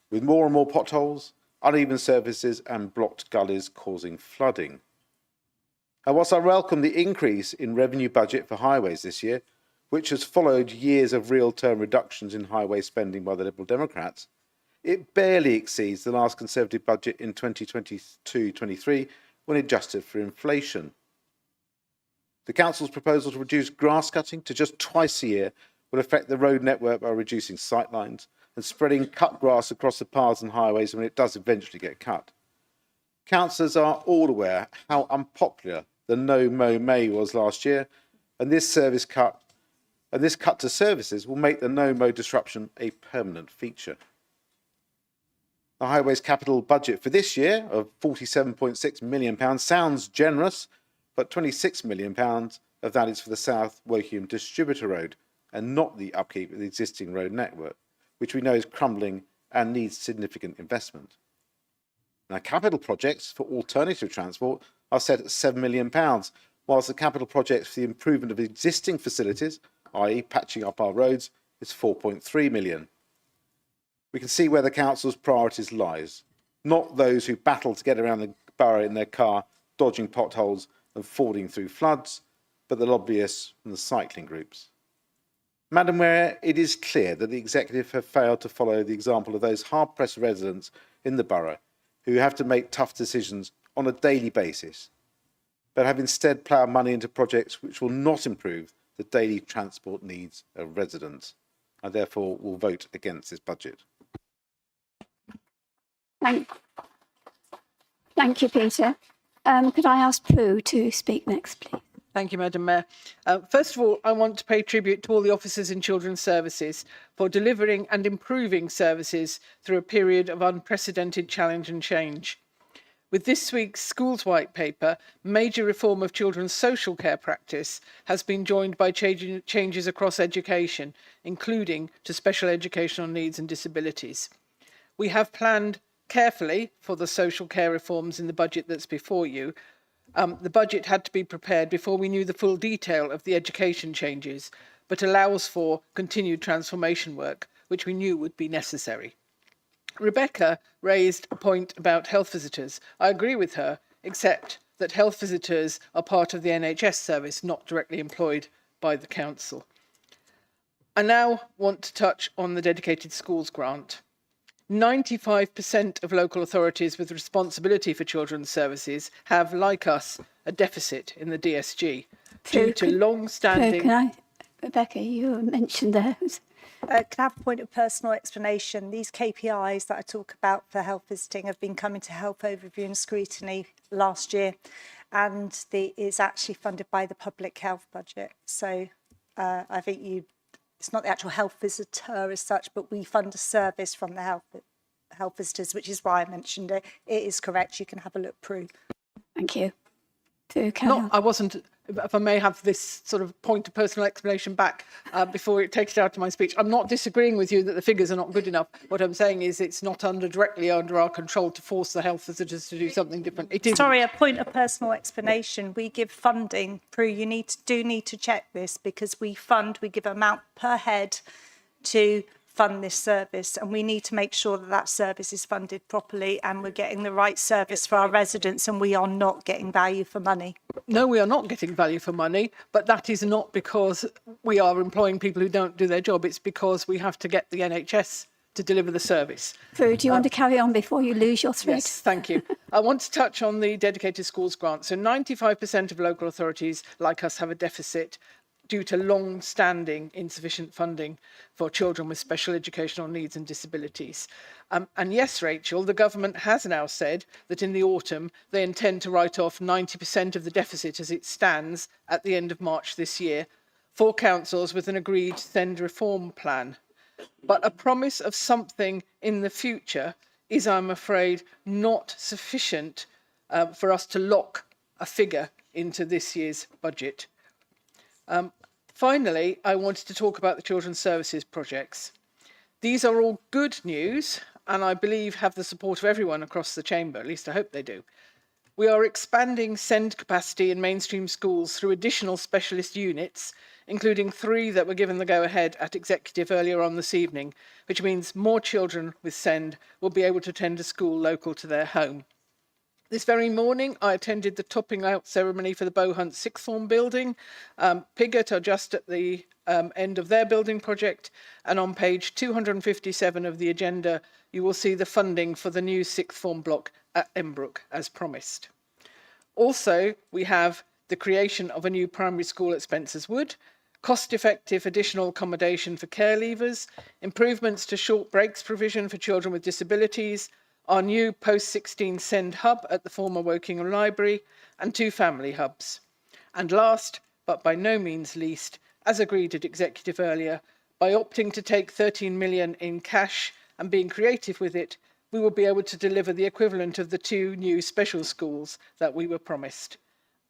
with more and more potholes, uneven surfaces and blocked gullies causing flooding. And whilst I welcome the increase in revenue budget for highways this year, which has followed years of real-term reductions in highway spending by the Liberal Democrats, it barely exceeds the last Conservative budget in 2022-23 when adjusted for inflation. The Council's proposal to reduce grass cutting to just twice a year will affect the road network by reducing sightlines and spreading cut grass across the paths and highways when it does eventually get cut. Councillors are all aware how unpopular the No Mow May was last year, and this cut to services will make the No Mow disruption a permanent feature. The Highways capital budget for this year of £47.6 million sounds generous, but £26 million of that is for the South Wokingham Distributor Road and not the upkeep of the existing road network, which we know is crumbling and needs significant investment. Now, capital projects for alternative transport are set at £7 million, whilst the capital projects for the improvement of existing facilities, i.e. patching up our roads, is £4.3 million. We can see where the council's priorities lies, not those who battle to get around the borough in their car, dodging potholes and fording through floods, but the lobbyists and the cycling groups. Madam Mayor, it is clear that the executive have failed to follow the example of those hard-pressed residents in the borough who have to make tough decisions on a daily basis, but have instead ploughed money into projects which will not improve the daily transport needs of residents. I therefore will vote against this budget. Thank you, Peter. Could I ask Prue to speak next, please? Thank you, Madam Mayor. First of all, I want to pay tribute to all the officers in Children's Services for delivering and improving services through a period of unprecedented challenge and change. With this week's Schools White Paper, major reform of children's social care practice has been joined by changes across education, including to special educational needs and disabilities. We have planned carefully for the social care reforms in the budget that's before you. The budget had to be prepared before we knew the full detail of the education changes, but allows for continued transformation work, which we knew would be necessary. Rebecca raised a point about health visitors. I agree with her, except that health visitors are part of the NHS service, not directly employed by the council. I now want to touch on the dedicated schools grant. 95% of local authorities with responsibility for children's services have, like us, a deficit in the DSG due to long-standing... Rebecca, you mentioned there. Can I have a point of personal explanation? These KPIs that I talk about for health visiting have been coming to Health Overview and Scrutiny last year, and it's actually funded by the public health budget. So I think it's not the actual health visitor as such, but we fund a service from the health visitors, which is why I mentioned it. It is correct. You can have a look through. Thank you. I wasn't, if I may have this sort of point of personal explanation back before it takes it out of my speech. I'm not disagreeing with you that the figures are not good enough. What I'm saying is it's not directly under our control to force the health visitors to do something different. It is. Sorry, a point of personal explanation. We give funding. Prue, you need to check this because we give amount per head to fund this service, and we need to make sure that that service is funded properly and we're getting the right service for our residents, and we are not getting value for money. No, we are not getting value for money, but that is not because we are employing people who don't do their job. It's because we have to get the NHS to deliver the service. Prue, do you want to carry on before you lose your thread? Yes, thank you. I want to touch on the dedicated schools grant. So 95% of local authorities, like us, have a deficit due to long-standing insufficient funding for children with special educational needs and disabilities. And yes, Rachel, the government has now said that in the autumn they intend to write off 90% of the deficit as it stands at the end of March this year for councils with an agreed SEND reform plan. But a promise of something in the future is, I'm afraid, not sufficient for us to lock a figure into this year's budget. Finally, I wanted to talk about the children's services projects. These are all good news and I believe have the support of everyone across the chamber, at least I hope they do. We are expanding SEND capacity in mainstream schools through additional specialist units, including 3 that were given the go-ahead at executive earlier on this evening, which means more children with SEND will be able to attend a school local to their home. This very morning, I attended the topping out ceremony for the Bowhunt Sixth Form building. Pigott are just at the end of their building project, and on page 257 of the agenda, you will see the funding for the new Sixth Form block at Embrook, as promised. Also, we have the creation of a new primary school at Spencer's Wood, cost-effective additional accommodation for care leavers, improvements to short breaks provision for children with disabilities, our new post-16 SEND hub at the former Wokingham Library, and 2 family hubs. And last, but by no means least, as agreed at executive earlier, by opting to take 13 million in cash and being creative with it, we will be able to deliver the equivalent of the 2 new special schools that we were promised.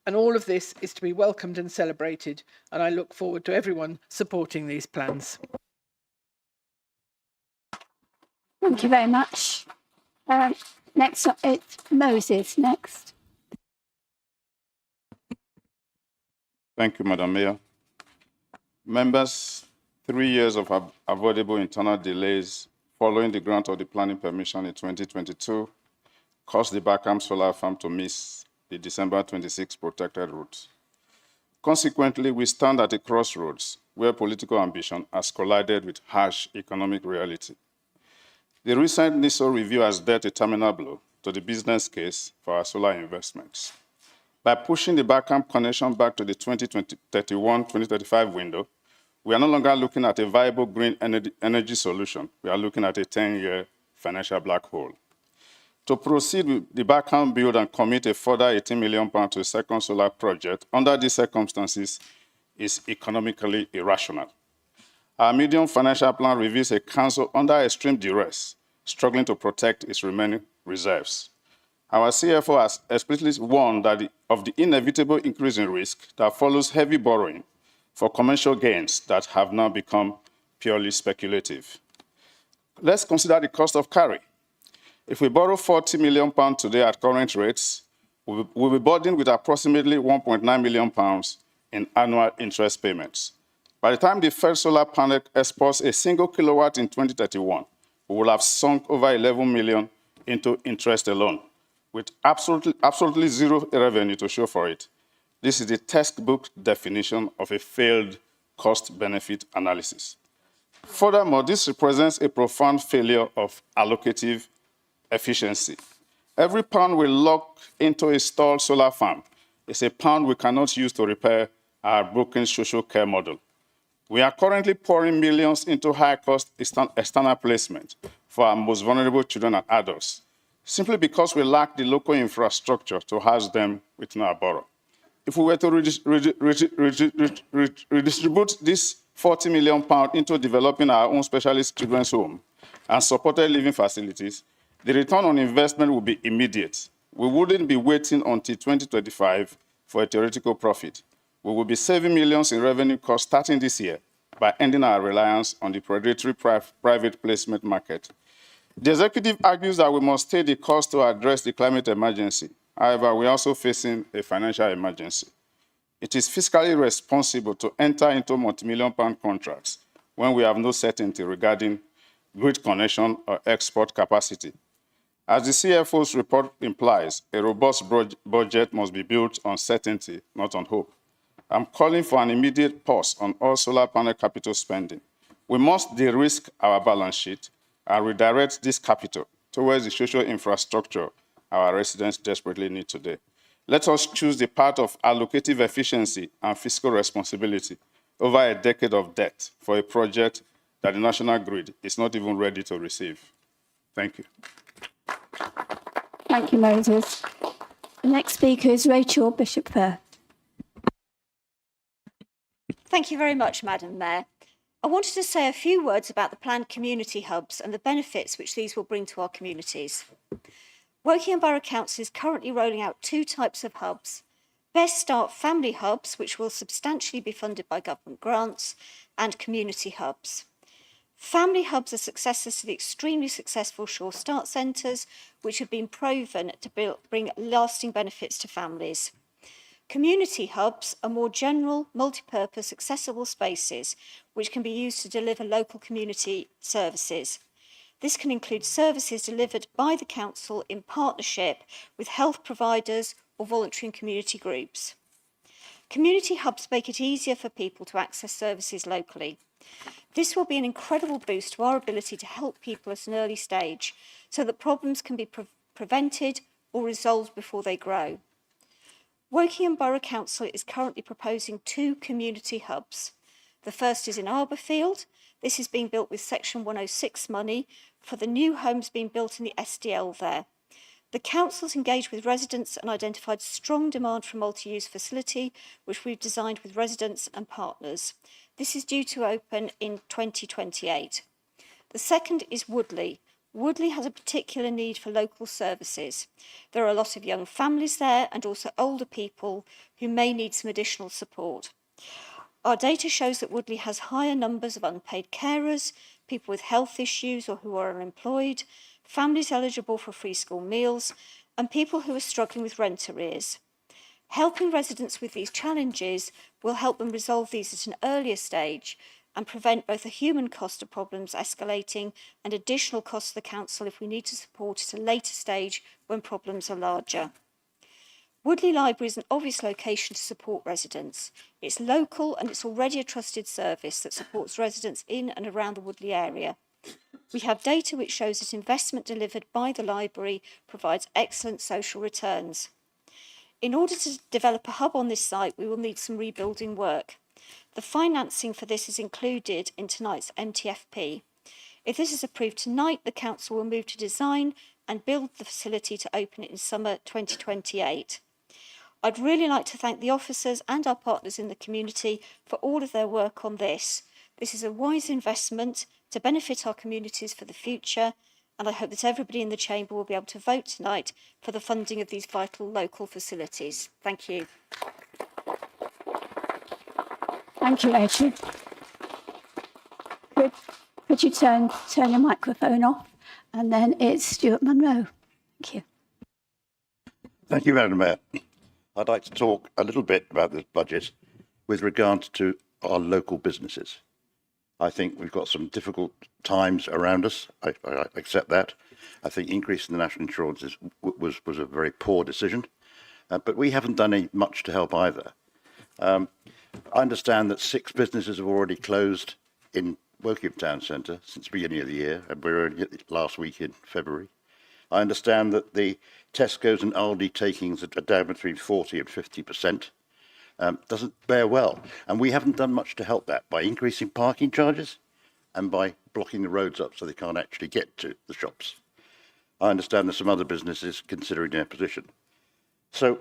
And all of this is to be welcomed and celebrated, and I look forward to everyone supporting these plans. Thank you very much. Next up, it's Moses. Next. Thank you, Madam Mayor. Members, 3 years of avoidable internal delays following the grant of the planning permission in 2022 caused the Barkham Solar Farm to miss the December 26 protected route. Consequently, we stand at a crossroads where political ambition has collided with harsh economic reality. The recent NISO review has dealt a terminal blow to the business case for our solar investments. By pushing the Barkham connection back to the 2031-2035 window, we are no longer looking at a viable green energy solution. We are looking at a 10-year financial black hole. To proceed with the Barkham build and commit a further £18 million to a second solar project under these circumstances is economically irrational. Our medium financial plan reveals a council under extreme duress, struggling to protect its remaining reserves. Our CFO has explicitly warned of the inevitable increase in risk that follows heavy borrowing for commercial gains that have now become purely speculative. Let's consider the cost of carry. If we borrow £40 million today at current rates, we'll be burdened with approximately £1.9 million in annual interest payments. By the time the first solar panel exports a single kilowatt in 2031, we will have sunk over 11 million into interest alone, with absolutely zero revenue to show for it. This is the textbook definition of a failed cost-benefit analysis. Furthermore, this represents a profound failure of allocative efficiency. Every pound we lock into a stalled solar farm is a pound we cannot use to repair our broken social care model. We are currently pouring millions into high-cost external placement for our most vulnerable children and adults, simply because we lack the local infrastructure to house them within our borough. If we were to redistribute this £40 million into developing our own specialist children's home and supported living facilities, the return on investment would be immediate. We wouldn't be waiting until 2025 for a theoretical profit. We will be saving millions in revenue costs starting this year by ending our reliance on the predatory private placement market. The executive argues that we must stay the course to address the climate emergency. However, we are also facing a financial emergency. It is fiscally responsible to enter into multi-million-pound contracts when we have no certainty regarding grid connection or export capacity. As the CFO's report implies, a robust budget must be built on certainty, not on hope. I'm calling for an immediate pause on all solar panel capital spending. We must de-risk our balance sheet and redirect this capital towards the social infrastructure our residents desperately need today. Let us choose the path of allocative efficiency and fiscal responsibility over a decade of debt for a project that the national grid is not even ready to receive. Thank you. Thank you, Moses. The next speaker is Rachel Bishop-Fair. Thank you very much, Madam Mayor. I wanted to say a few words about the planned community hubs and the benefits which these will bring to our communities. Wokingham Borough Council is currently rolling out two types of hubs. Best Start family hubs, which will substantially be funded by government grants, and community hubs. Family hubs are successors to the extremely successful Sure Start centres, which have been proven to bring lasting benefits to families. Community hubs are more general, multi-purpose, accessible spaces which can be used to deliver local community services. This can include services delivered by the council in partnership with health providers or voluntary and community groups. Community hubs make it easier for people to access services locally. This will be an incredible boost to our ability to help people at an early stage so that problems can be prevented or resolved before they grow. Wokingham Borough Council is currently proposing two community hubs. The first is in Arborfield. This is being built with Section 106 money for the new homes being built in the SDL there. The council's engaged with residents and identified strong demand for a multi-use facility, which we've designed with residents and partners. This is due to open in 2028. The second is Woodley. Woodley has a particular need for local services. There are a lot of young families there and also older people who may need some additional support. Our data shows that Woodley has higher numbers of unpaid carers, people with health issues or who are unemployed, families eligible for free school meals, and people who are struggling with rent arrears. Helping residents with these challenges will help them resolve these at an earlier stage and prevent both the human cost of problems escalating and additional costs to the council if we need to support at a later stage when problems are larger. Woodley Library is an obvious location to support residents. It's local and it's already a trusted service that supports residents in and around the Woodley area. We have data which shows that investment delivered by the library provides excellent social returns. In order to develop a hub on this site, we will need some rebuilding work. The financing for this is included in tonight's MTFP. If this is approved tonight, the council will move to design and build the facility to open it in summer 2028. I'd really like to thank the officers and our partners in the community for all of their work on this. This is a wise investment to benefit our communities for the future, and I hope that everybody in the chamber will be able to vote tonight for the funding of these vital local facilities. Thank you. Thank you, Rachel. Could you turn your microphone off? And then it's Stuart Munro. Thank you. Thank you, Madam Mayor. I'd like to talk a little bit about this budget with regards to our local businesses. I think we've got some difficult times around us. I accept that. I think increasing the national insurance was a very poor decision, but we haven't done much to help either. I understand that 6 businesses have already closed in Wokingham Town Centre since the beginning of the year, and we're only last week in February. I understand that the Tesco's and Aldi takings are down between 40 and 50%. Doesn't bear well, and we haven't done much to help that by increasing parking charges and by blocking the roads up so they can't actually get to the shops. I understand there's some other businesses considering their position. So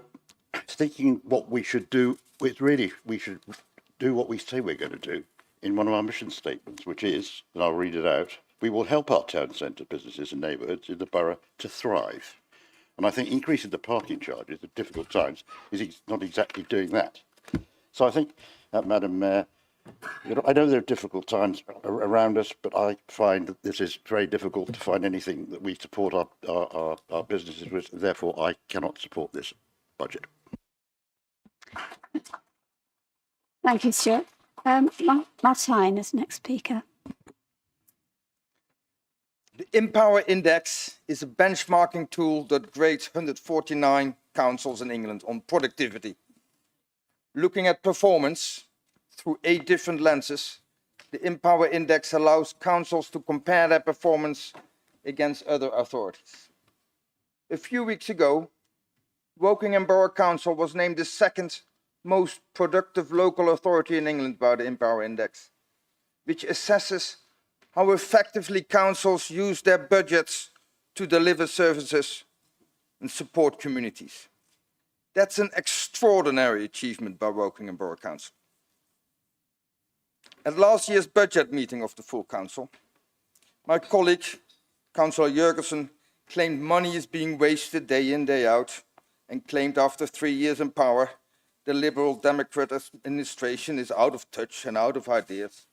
thinking what we should do is really, we should do what we say we're going to do in one of our mission statements, which is, and I'll read it out, we will help our town centre businesses and neighbourhoods in the borough to thrive. And I think increasing the parking charges at difficult times is not exactly doing that. So I think, Madam Mayor, I know there are difficult times around us, but I find that this is very difficult to find anything that we support our businesses with. Therefore, I cannot support this budget. Thank you, Stuart. Martijn is next speaker. The Empower Index is a benchmarking tool that grades 149 councils in England on productivity. Looking at performance through 8 different lenses, the Empower Index allows councils to compare their performance against other authorities. A few weeks ago, Wokingham Borough Council was named the 2nd most productive local authority in England by the Empower Index, which assesses how effectively councils use their budgets to deliver services and support communities. That's an extraordinary achievement by Wokingham Borough Council. At last year's budget meeting of the full council, my colleague, Councillor Jurgensen, claimed money is being wasted day in, day out, and claimed after 3 years in power, the Liberal Democrat administration is out of touch and out of ideas.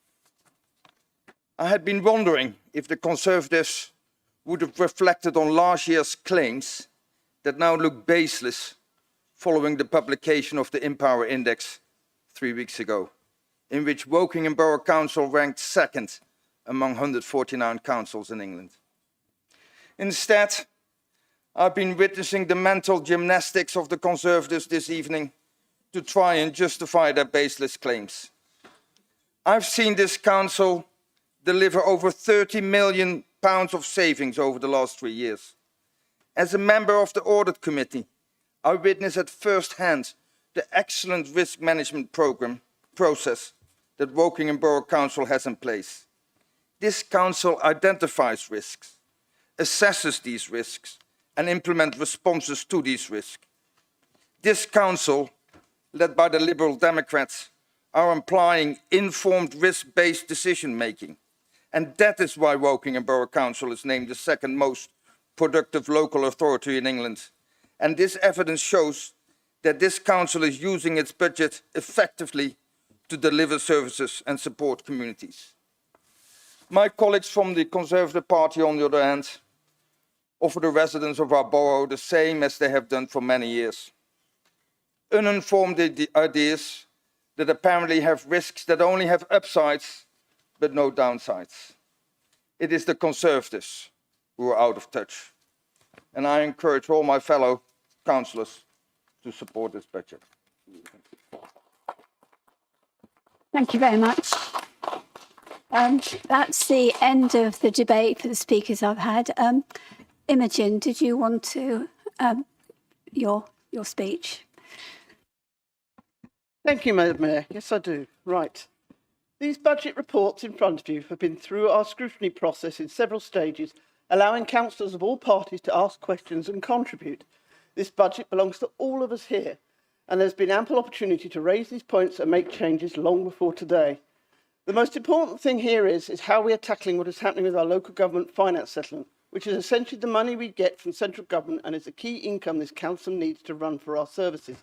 I had been wondering if the Conservatives would have reflected on last year's claims that now look baseless following the publication of the Empower Index 3 weeks ago, in which Wokingham Borough Council ranked 2nd among 149 councils in England. Instead, I've been witnessing the mental gymnastics of the Conservatives this evening to try and justify their baseless claims. I've seen this council deliver over £30 million of savings over the last 3 years. As a member of the Audit Committee, I witnessed at first hand the excellent risk management process that Wokingham Borough Council has in place. This council identifies risks, assesses these risks, and implements responses to these risks. This council, led by the Liberal Democrats, are applying informed risk-based decision-making. And that is why Wokingham Borough Council is named the 2nd most productive local authority in England. And this evidence shows that this council is using its budget effectively to deliver services and support communities. My colleagues from the Conservative Party, on the other hand, offer the residents of our borough the same as they have done for many years. Uninformed ideas that apparently have risks that only have upsides but no downsides. It is the Conservatives who are out of touch. And I encourage all my fellow councillors to support this budget. Thank you very much. That's the end of the debate for the speakers I've had. Imogen, did you want to your speech? Thank you, Madam Mayor. Yes, I do. Right. These budget reports in front of you have been through our scrutiny process in several stages, allowing councillors of all parties to ask questions and contribute. This budget belongs to all of us here, and there's been ample opportunity to raise these points and make changes long before today. The most important thing here is how we are tackling what is happening with our local government finance settlement, which is essentially the money we get from central government and is a key income this council needs to run for our services.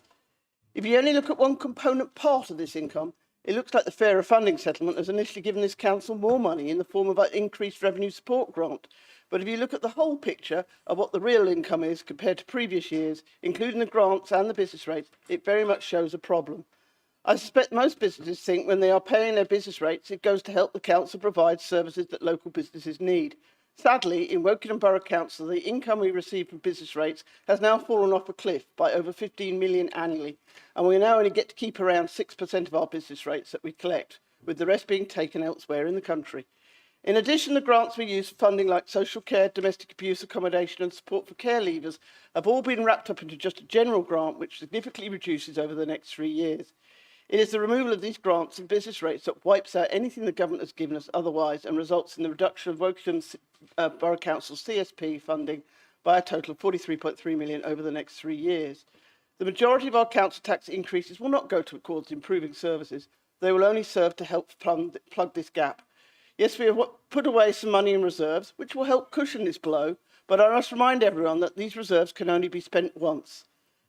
If you only look at one component part of this income, it looks like the fairer funding settlement has initially given this council more money in the form of an increased revenue support grant. But if you look at the whole picture of what the real income is compared to previous years, including the grants and the business rates, it very much shows a problem. I suspect most businesses think when they are paying their business rates, it goes to help the council provide services that local businesses need. Sadly, in Wokingham Borough Council, the income we receive from business rates has now fallen off a cliff by over 15 million annually, and we now only get to keep around 6% of our business rates that we collect, with the rest being taken elsewhere in the country. In addition, the grants we use for funding like social care, domestic abuse accommodation and support for care leavers have all been wrapped up into just a general grant which significantly reduces over the next 3 years. It is the removal of these grants and business rates that wipes out anything the government has given us otherwise and results in the reduction of Wokingham Borough Council's CSP funding by a total of 43.3 million over the next 3 years. The majority of our council tax increases will not go towards improving services. They will only serve to help plug this gap. Yes, we have put away some money in reserves, which will help cushion this blow, but I must remind everyone that these reserves can only be spent once.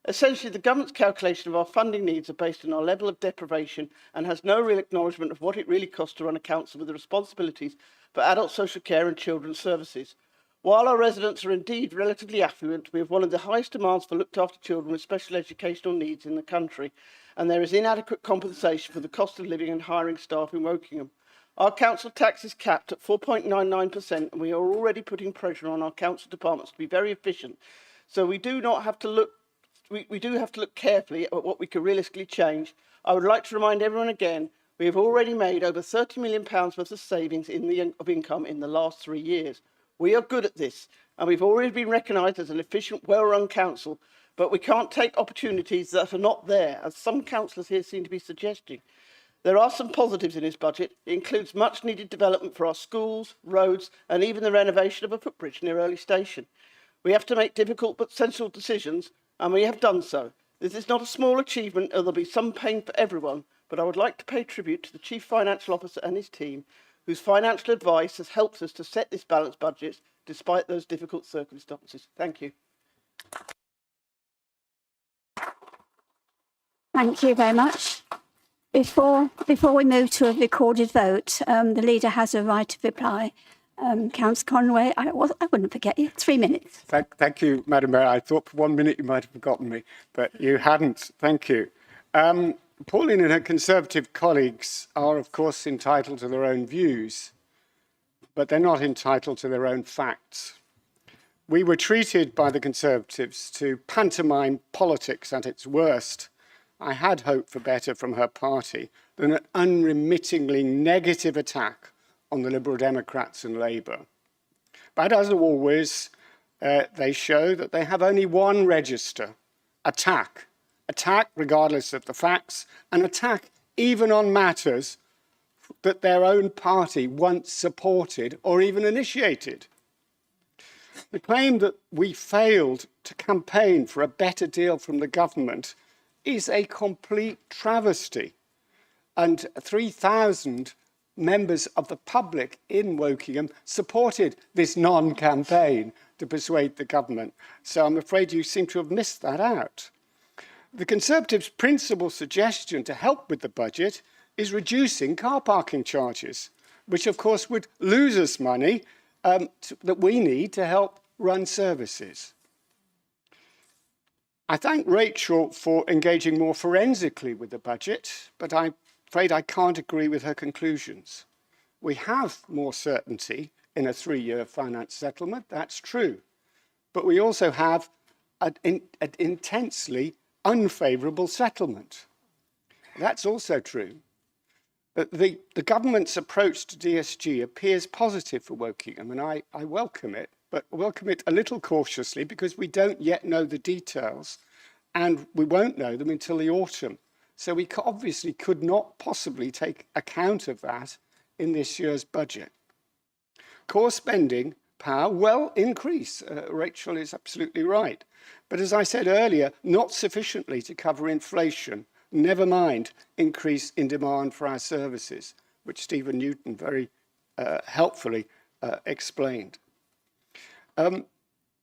Essentially, the government's calculation of our funding needs are based on our level of deprivation and has no real acknowledgement of what it really costs to run a council with the responsibilities for adult social care and children's services. While our residents are indeed relatively affluent, we have one of the highest demands for looked after children with special educational needs in the country, and there is inadequate compensation for the cost of living and hiring staff in Wokingham. Our council tax is capped at 4.99%, and we are already putting pressure on our council departments to be very efficient. So we do have to look carefully at what we can realistically change. I would like to remind everyone again, we have already made over £30 million worth of savings of income in the last 3 years. We are good at this, and we've already been recognised as an efficient, well-run council, but we can't take opportunities that are not there, as some councillors here seem to be suggesting. There are some positives in this budget. It includes much needed development for our schools, roads, and even the renovation of a footbridge near Early Station. We have to make difficult but sensible decisions, and we have done so. This is not a small achievement, and there'll be some pain for everyone, but I would like to pay tribute to the Chief Financial Officer and his team, whose financial advice has helped us to set this balanced budget despite those difficult circumstances. Thank you. Thank you very much. Before we move to a recorded vote, the leader has a right of reply. Councillor Conway, I wouldn't forget you. 3 minutes. Thank you, Madam Mayor. I thought for 1 minute you might have forgotten me, but you hadn't. Thank you. Pauline and her Conservative colleagues are, of course, entitled to their own views, but they're not entitled to their own facts. We were treated by the Conservatives to pantomime politics at its worst. I had hoped for better from her party than an unremittingly negative attack on the Liberal Democrats and Labour. But as always, they show that they have only one register: attack. Attack regardless of the facts, and attack even on matters that their own party once supported or even initiated. The claim that we failed to campaign for a better deal from the government is a complete travesty. And 3,000 members of the public in Wokingham supported this non-campaign to persuade the government. So I'm afraid you seem to have missed that out. The Conservatives' principal suggestion to help with the budget is reducing car parking charges, which of course would lose us money that we need to help run services. I thank Rachel for engaging more forensically with the budget, but I'm afraid I can't agree with her conclusions. We have more certainty in a 3-year finance settlement, that's true, but we also have an intensely unfavourable settlement. That's also true. But the government's approach to DSG appears positive for Wokingham, and I welcome it, but welcome it a little cautiously because we don't yet know the details, and we won't know them until the autumn. So we obviously could not possibly take account of that in this year's budget. Core spending power will increase. Rachel is absolutely right. But as I said earlier, not sufficiently to cover inflation, never mind increase in demand for our services, which Stephen Newton very helpfully explained.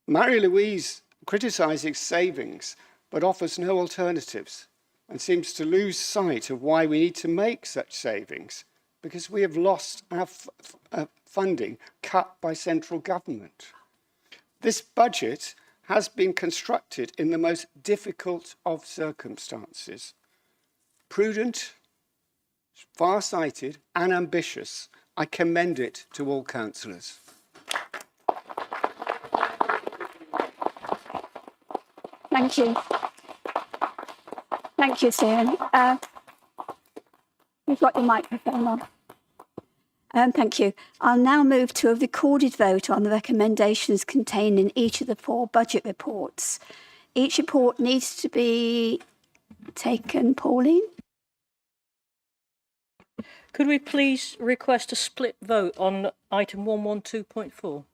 Marie-Louise criticises savings, but offers no alternatives and seems to lose sight of why we need to make such savings, because we have lost our funding cut by central government. This budget has been constructed in the most difficult of circumstances. Prudent, far-sighted and ambitious. I commend it to all councillors. Thank you. Thank you, Stephen. You've got your microphone on. Thank you. I'll now move to a recorded vote on the recommendations contained in each of the 4 budget reports. Each report needs to be taken. Pauline? Could we please request a split vote on item 112.4?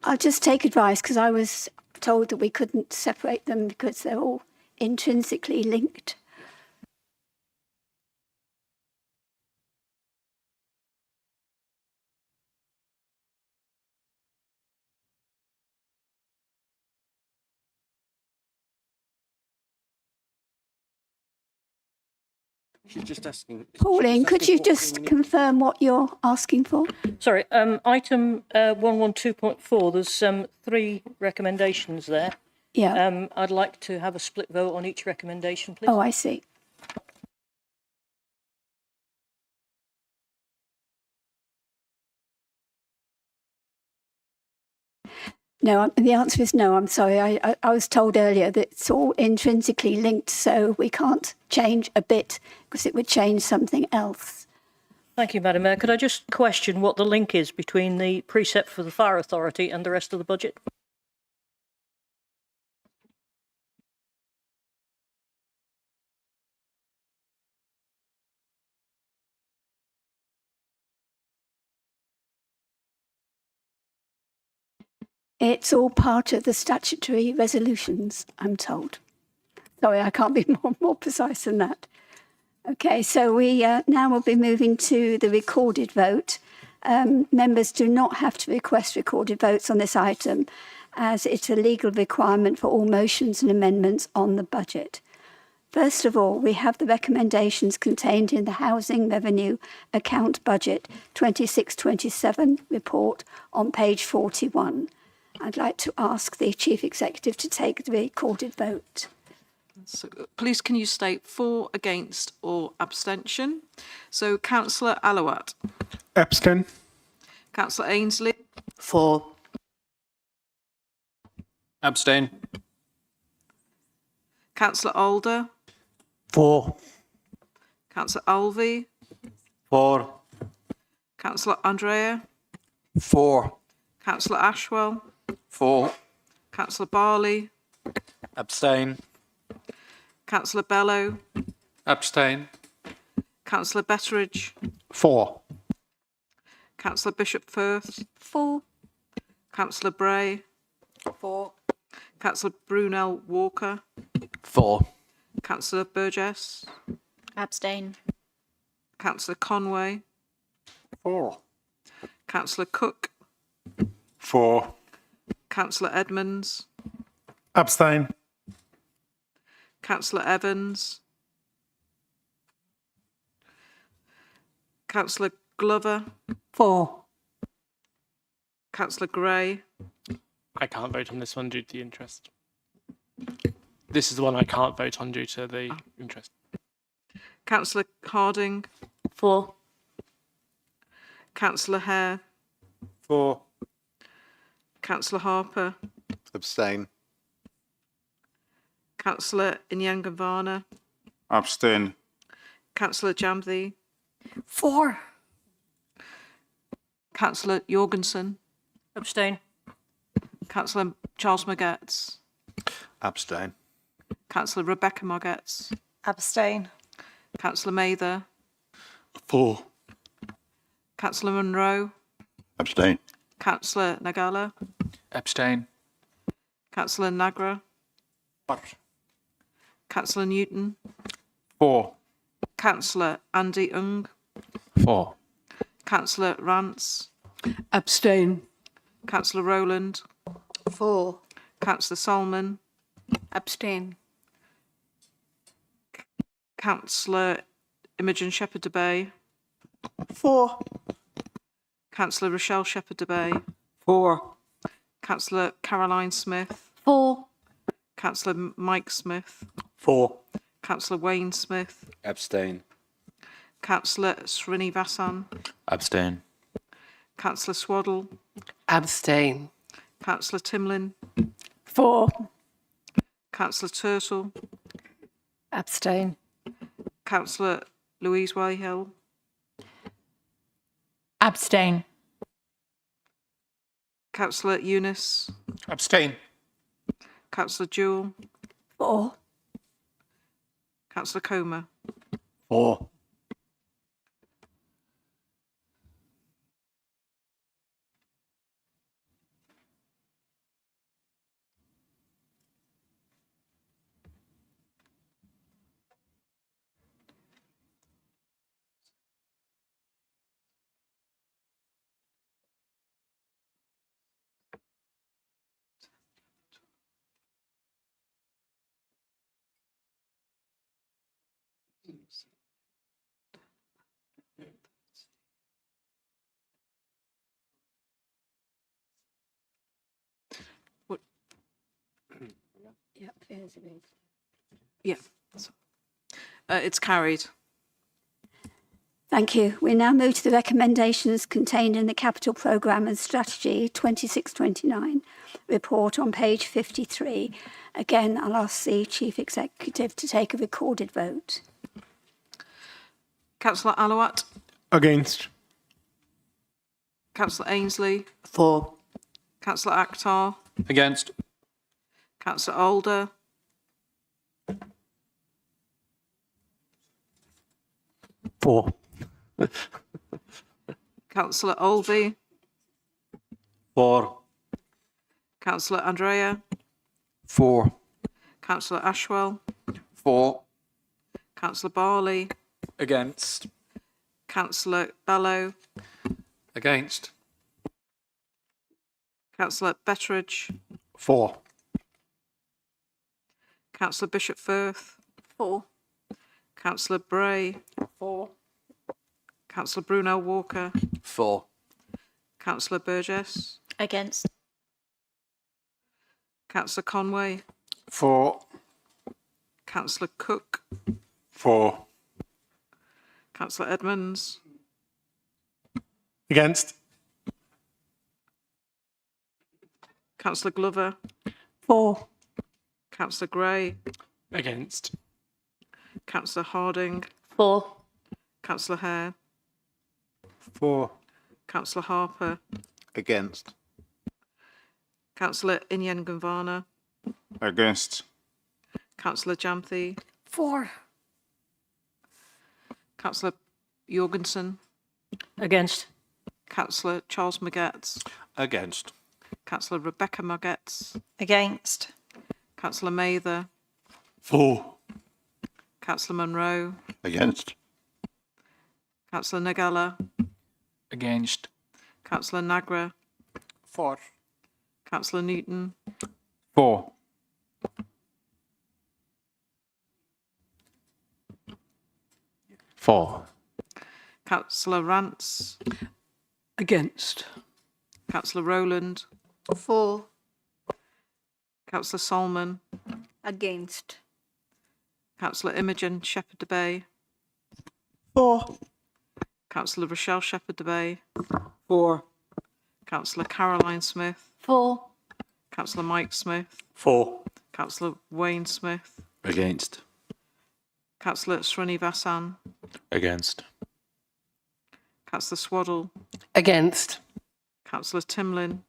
I'll just take advice because I was told that we couldn't separate them because they're all intrinsically linked. She's just asking. Pauline, could you just confirm what you're asking for? Sorry, item 112.4, there's 3 recommendations there. Yeah. I'd like to have a split vote on each recommendation, please. Oh, I see. No, the answer is no. I'm sorry. I was told earlier that it's all intrinsically linked, so we can't change a bit because it would change something else. Thank you, Madam Mayor. Could I just question what the link is between the precept for the Fire Authority and the rest of the budget? It's all part of the statutory resolutions, I'm told. Sorry, I can't be more precise than that. Okay, so we now will be moving to the recorded vote. Members do not have to request recorded votes on this item, as it's a legal requirement for all motions and amendments on the budget. First of all, we have the recommendations contained in the Housing Revenue Account Budget 26-27 report on page 41. I'd like to ask the Chief Executive to take the recorded vote. So, please can you state for, against or abstention? So Councillor Alawat. Abstain. Councillor Ainsley. For. Abstain. Councillor Alder. For. Councillor Alvey. For. Councillor Andrea. For. Councillor Ashwell. For. Councillor Barley. Abstain. Councillor Bellow. Abstain. Councillor Betteridge. For. Councillor Bishop Firth. For. Councillor Bray. For. Councillor Brunel Walker. For. Councillor Burgess. Abstain. Councillor Conway. For. Councillor Cook. For. Councillor Edmonds. Abstain. Councillor Evans. Councillor Glover. For. Councillor Gray. I can't vote on this one due to the interest. This is the one I can't vote on due to the interest. Councillor Harding. For. Councillor Hare. For. Councillor Harper. Abstain. Councillor Inyangamvana. Abstain. Councillor Jamthi. For. Councillor Jorgensen. Abstain. Councillor Charles Maggetts. Abstain. Councillor Rebecca Maggetts. Abstain. Councillor Mather. For. Councillor Munro. Abstain. Councillor Nagala. Abstain. Councillor Nagra. Councillor Newton. For. Councillor Andy Ung. For. Councillor Rance. Abstain. Councillor Rowland. For. Councillor Solomon. Abstain. Councillor Imogen Shepherd de Bay. For. Councillor Rochelle Shepherd de Bay. For. Councillor Caroline Smith. For. Councillor Mike Smith. For. Councillor Wayne Smith. Abstain. Councillor Srinivasan. Abstain. Councillor Swaddle. Abstain. Councillor Timlin. For. Councillor Turtle. Abstain. Councillor Louise Whitehill. Abstain. Councillor Eunice. Abstain. Councillor Jewell. For. Councillor Comer. For. Yeah. It's carried. Thank you. We now move to the recommendations contained in the Capital Programme and Strategy 2629 report on page 53. Again, I'll ask the Chief Executive to take a recorded vote. Councillor Alowat. Against. Councillor Ainsley. For. Councillor Akhtar. Against. Councillor Alder. For. Councillor Olby. For. Councillor Andrea. For. Councillor Ashwell. For. Councillor Barley. Against. Councillor Bellow. Against. Councillor Betteridge. For. Councillor Bishop Firth. For. Councillor Bray. For. Councillor Brunel Walker. For. Councillor Burgess. Against. Councillor Conway. For. Councillor Cook. For. Councillor Edmonds. Against. Councillor Glover. For. Councillor Gray. Against. Councillor Harding. For. Councillor Hare. For. Councillor Harper. Against. Councillor Inyanganvana. Against. Councillor Jamthi. For. Councillor Jorgensen. Against. Councillor Charles Magetts. Against. Councillor Rebecca Magetts. Against. Councillor Mather. For. Councillor Munro. Against. Councillor Nagala. Against. Councillor Nagra. For. Councillor Newton. For. For. Councillor Rance. Against. Councillor Rowland. For. Councillor Solomon. Against. Councillor Imogen Shepherd de Bay. For. Councillor Rochelle Shepherd de Bay. For. Councillor Caroline Smith. For. Councillor Mike Smith. For. Councillor Wayne Smith. Against. Councillor Srinivasan. Against. Councillor Swaddle. Against. Councillor Timlin.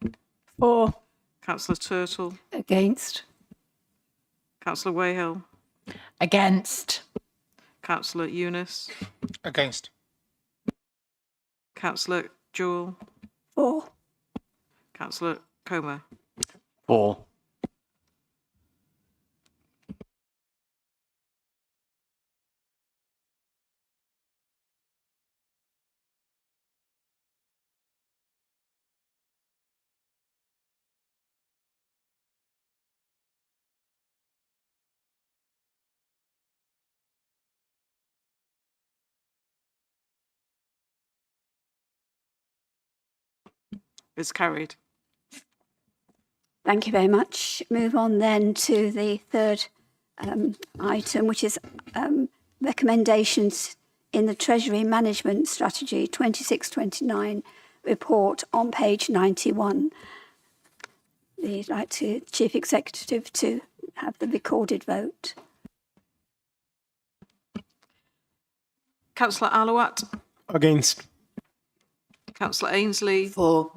For. Councillor Turtle. Against. Councillor Wayhill. Against. Councillor Eunice. Against. Councillor Jewell. For. Councillor Comer. For. Is carried. Thank you very much. Move on then to the third item, which is recommendations in the Treasury Management Strategy 2629 report on page 91. We'd like to Chief Executive to have the recorded vote. Councillor Alawat. Against. Councillor Ainsley. For.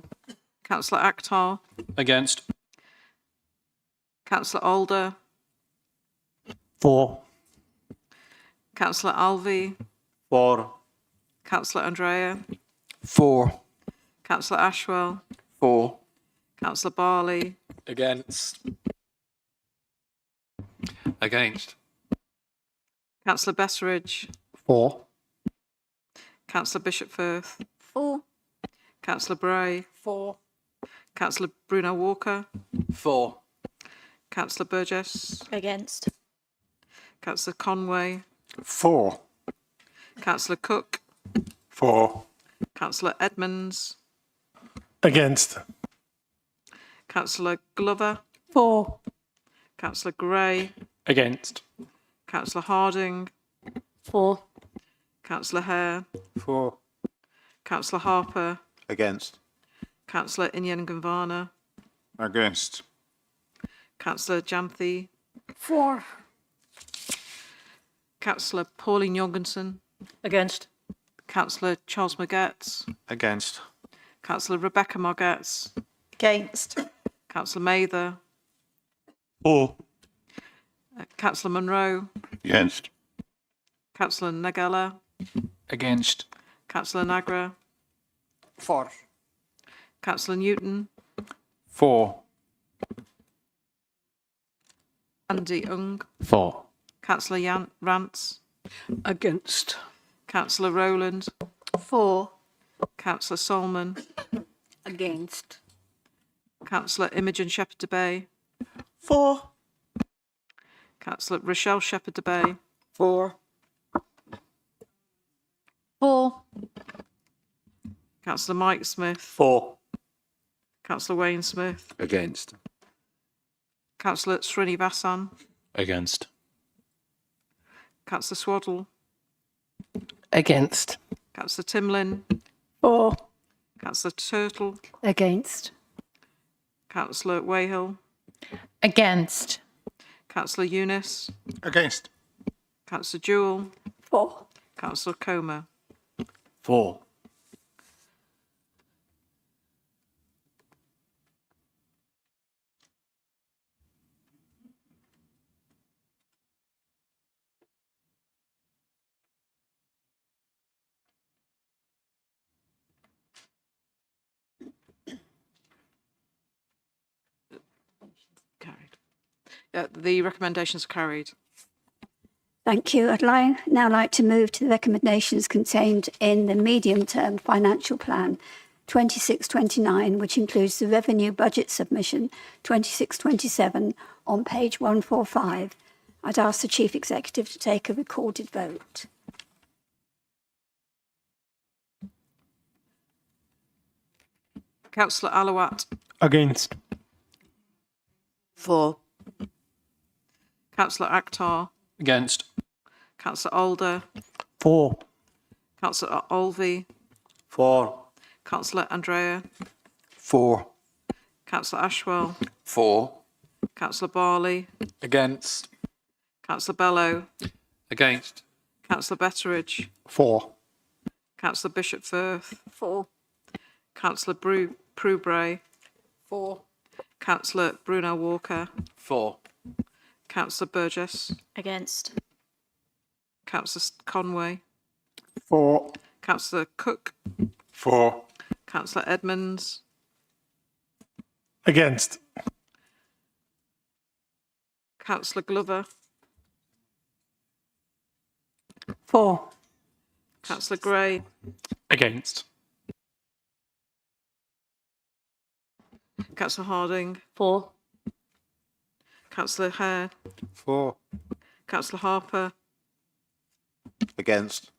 Councillor Akhtar. Against. Councillor Alder. For. Councillor Alvey. For. Councillor Andrea. For. Councillor Ashwell. For. Councillor Barley. Against. Against. Councillor Besseridge. For. Councillor Bishop Firth. For. Councillor Bray. For. Councillor Bruno Walker. For. Councillor Burgess. Against. Councillor Conway. For. Councillor Cook. For. Councillor Edmonds. Against. Councillor Glover. For. Councillor Gray. Against. Councillor Harding. For. Councillor Hare. For. Councillor Harper. Against. Councillor Inyanganvana. Against. Councillor Janthe. For. Councillor Pauline Jorgensen. Against. Councillor Charles Magetz. Against. Councillor Rebecca Magetz. Against. Councillor Mather. For. Councillor Monroe. Against. Councillor Nagella. Against. Councillor Nagra. For. Councillor Newton. For. Andy Ung. For. Councillor Rance. Against. Councillor Rowland. For. Councillor Solman. Against. Councillor Imogen Shepherd de Bay. For. Councillor Rochelle Shepherd de Bay. For. For. Councillor Mike Smith. For. Councillor Wayne Smith. Against. Councillor Srinivasan. Against. Councillor Swaddle. Against. Councillor Timlin. For. Councillor Turtle. Against. Councillor Wayhill. Against. Councillor Eunice. Against. Councillor Jewell. For. Councillor Comer. For. Carried. The recommendations are carried. Thank you. Now like to move to the recommendations contained in the medium-term financial plan 26-29, which includes the revenue budget submission 26-27 on page 145. I'd ask the Chief Executive to take a recorded vote. Councillor Alawat. Against. For. Councillor Akhtar. Against. Councillor Alder. For. Councillor Olvey. For. Councillor Andrea. For. Councillor Ashwell. For. Councillor Barley. Against. Councillor Bellow. Against. Councillor Betteridge. For. Councillor Bishop Firth. For. Councillor Prubray. For. Councillor Bruno Walker. For. Councillor Burgess. Against. Councillor Conway. For. Councillor Cook. For. Councillor Edmonds. Against. Councillor Glover. For. Councillor Gray. Against. Councillor Harding. For. Councillor Hare. For. Councillor Harper. Against.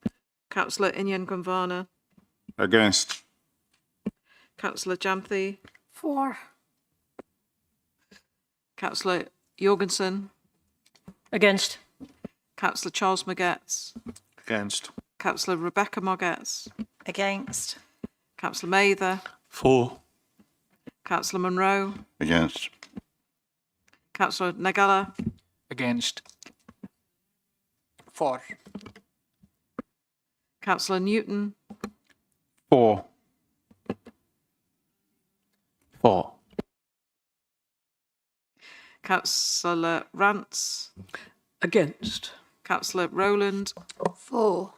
Councillor Inyanganvana. Against. Councillor Janthe. For. Councillor Jorgensen. Against. Councillor Charles Magetz. Against. Councillor Rebecca Magetz. Against. Councillor Mather. For. Councillor Munro. Against. Councillor Nagala. Against. For. Councillor Newton. For. For. Councillor Rance. Against. Councillor Rowland. For.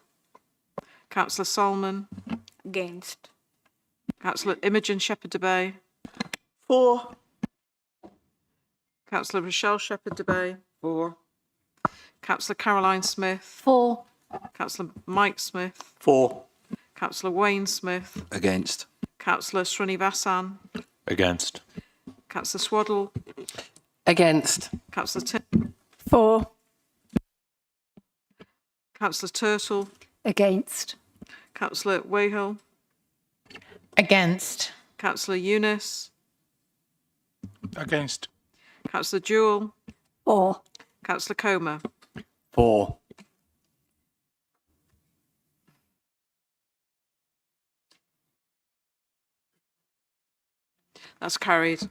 Councillor Solomon. Against. Councillor Imogen Shepherd-Debay. For. Councillor Rochelle Shepherd-Debay. For. Councillor Caroline Smith. For. Councillor Mike Smith. For. Councillor Wayne Smith. Against. Councillor Srinivasan. Against. Councillor Swaddle. Against. Councillor Tim. For. Councillor Turtle. Against. Councillor Wayhill. Against. Councillor Eunice. Against. Councillor Jewell. For. Councillor Comer. For. That's carried.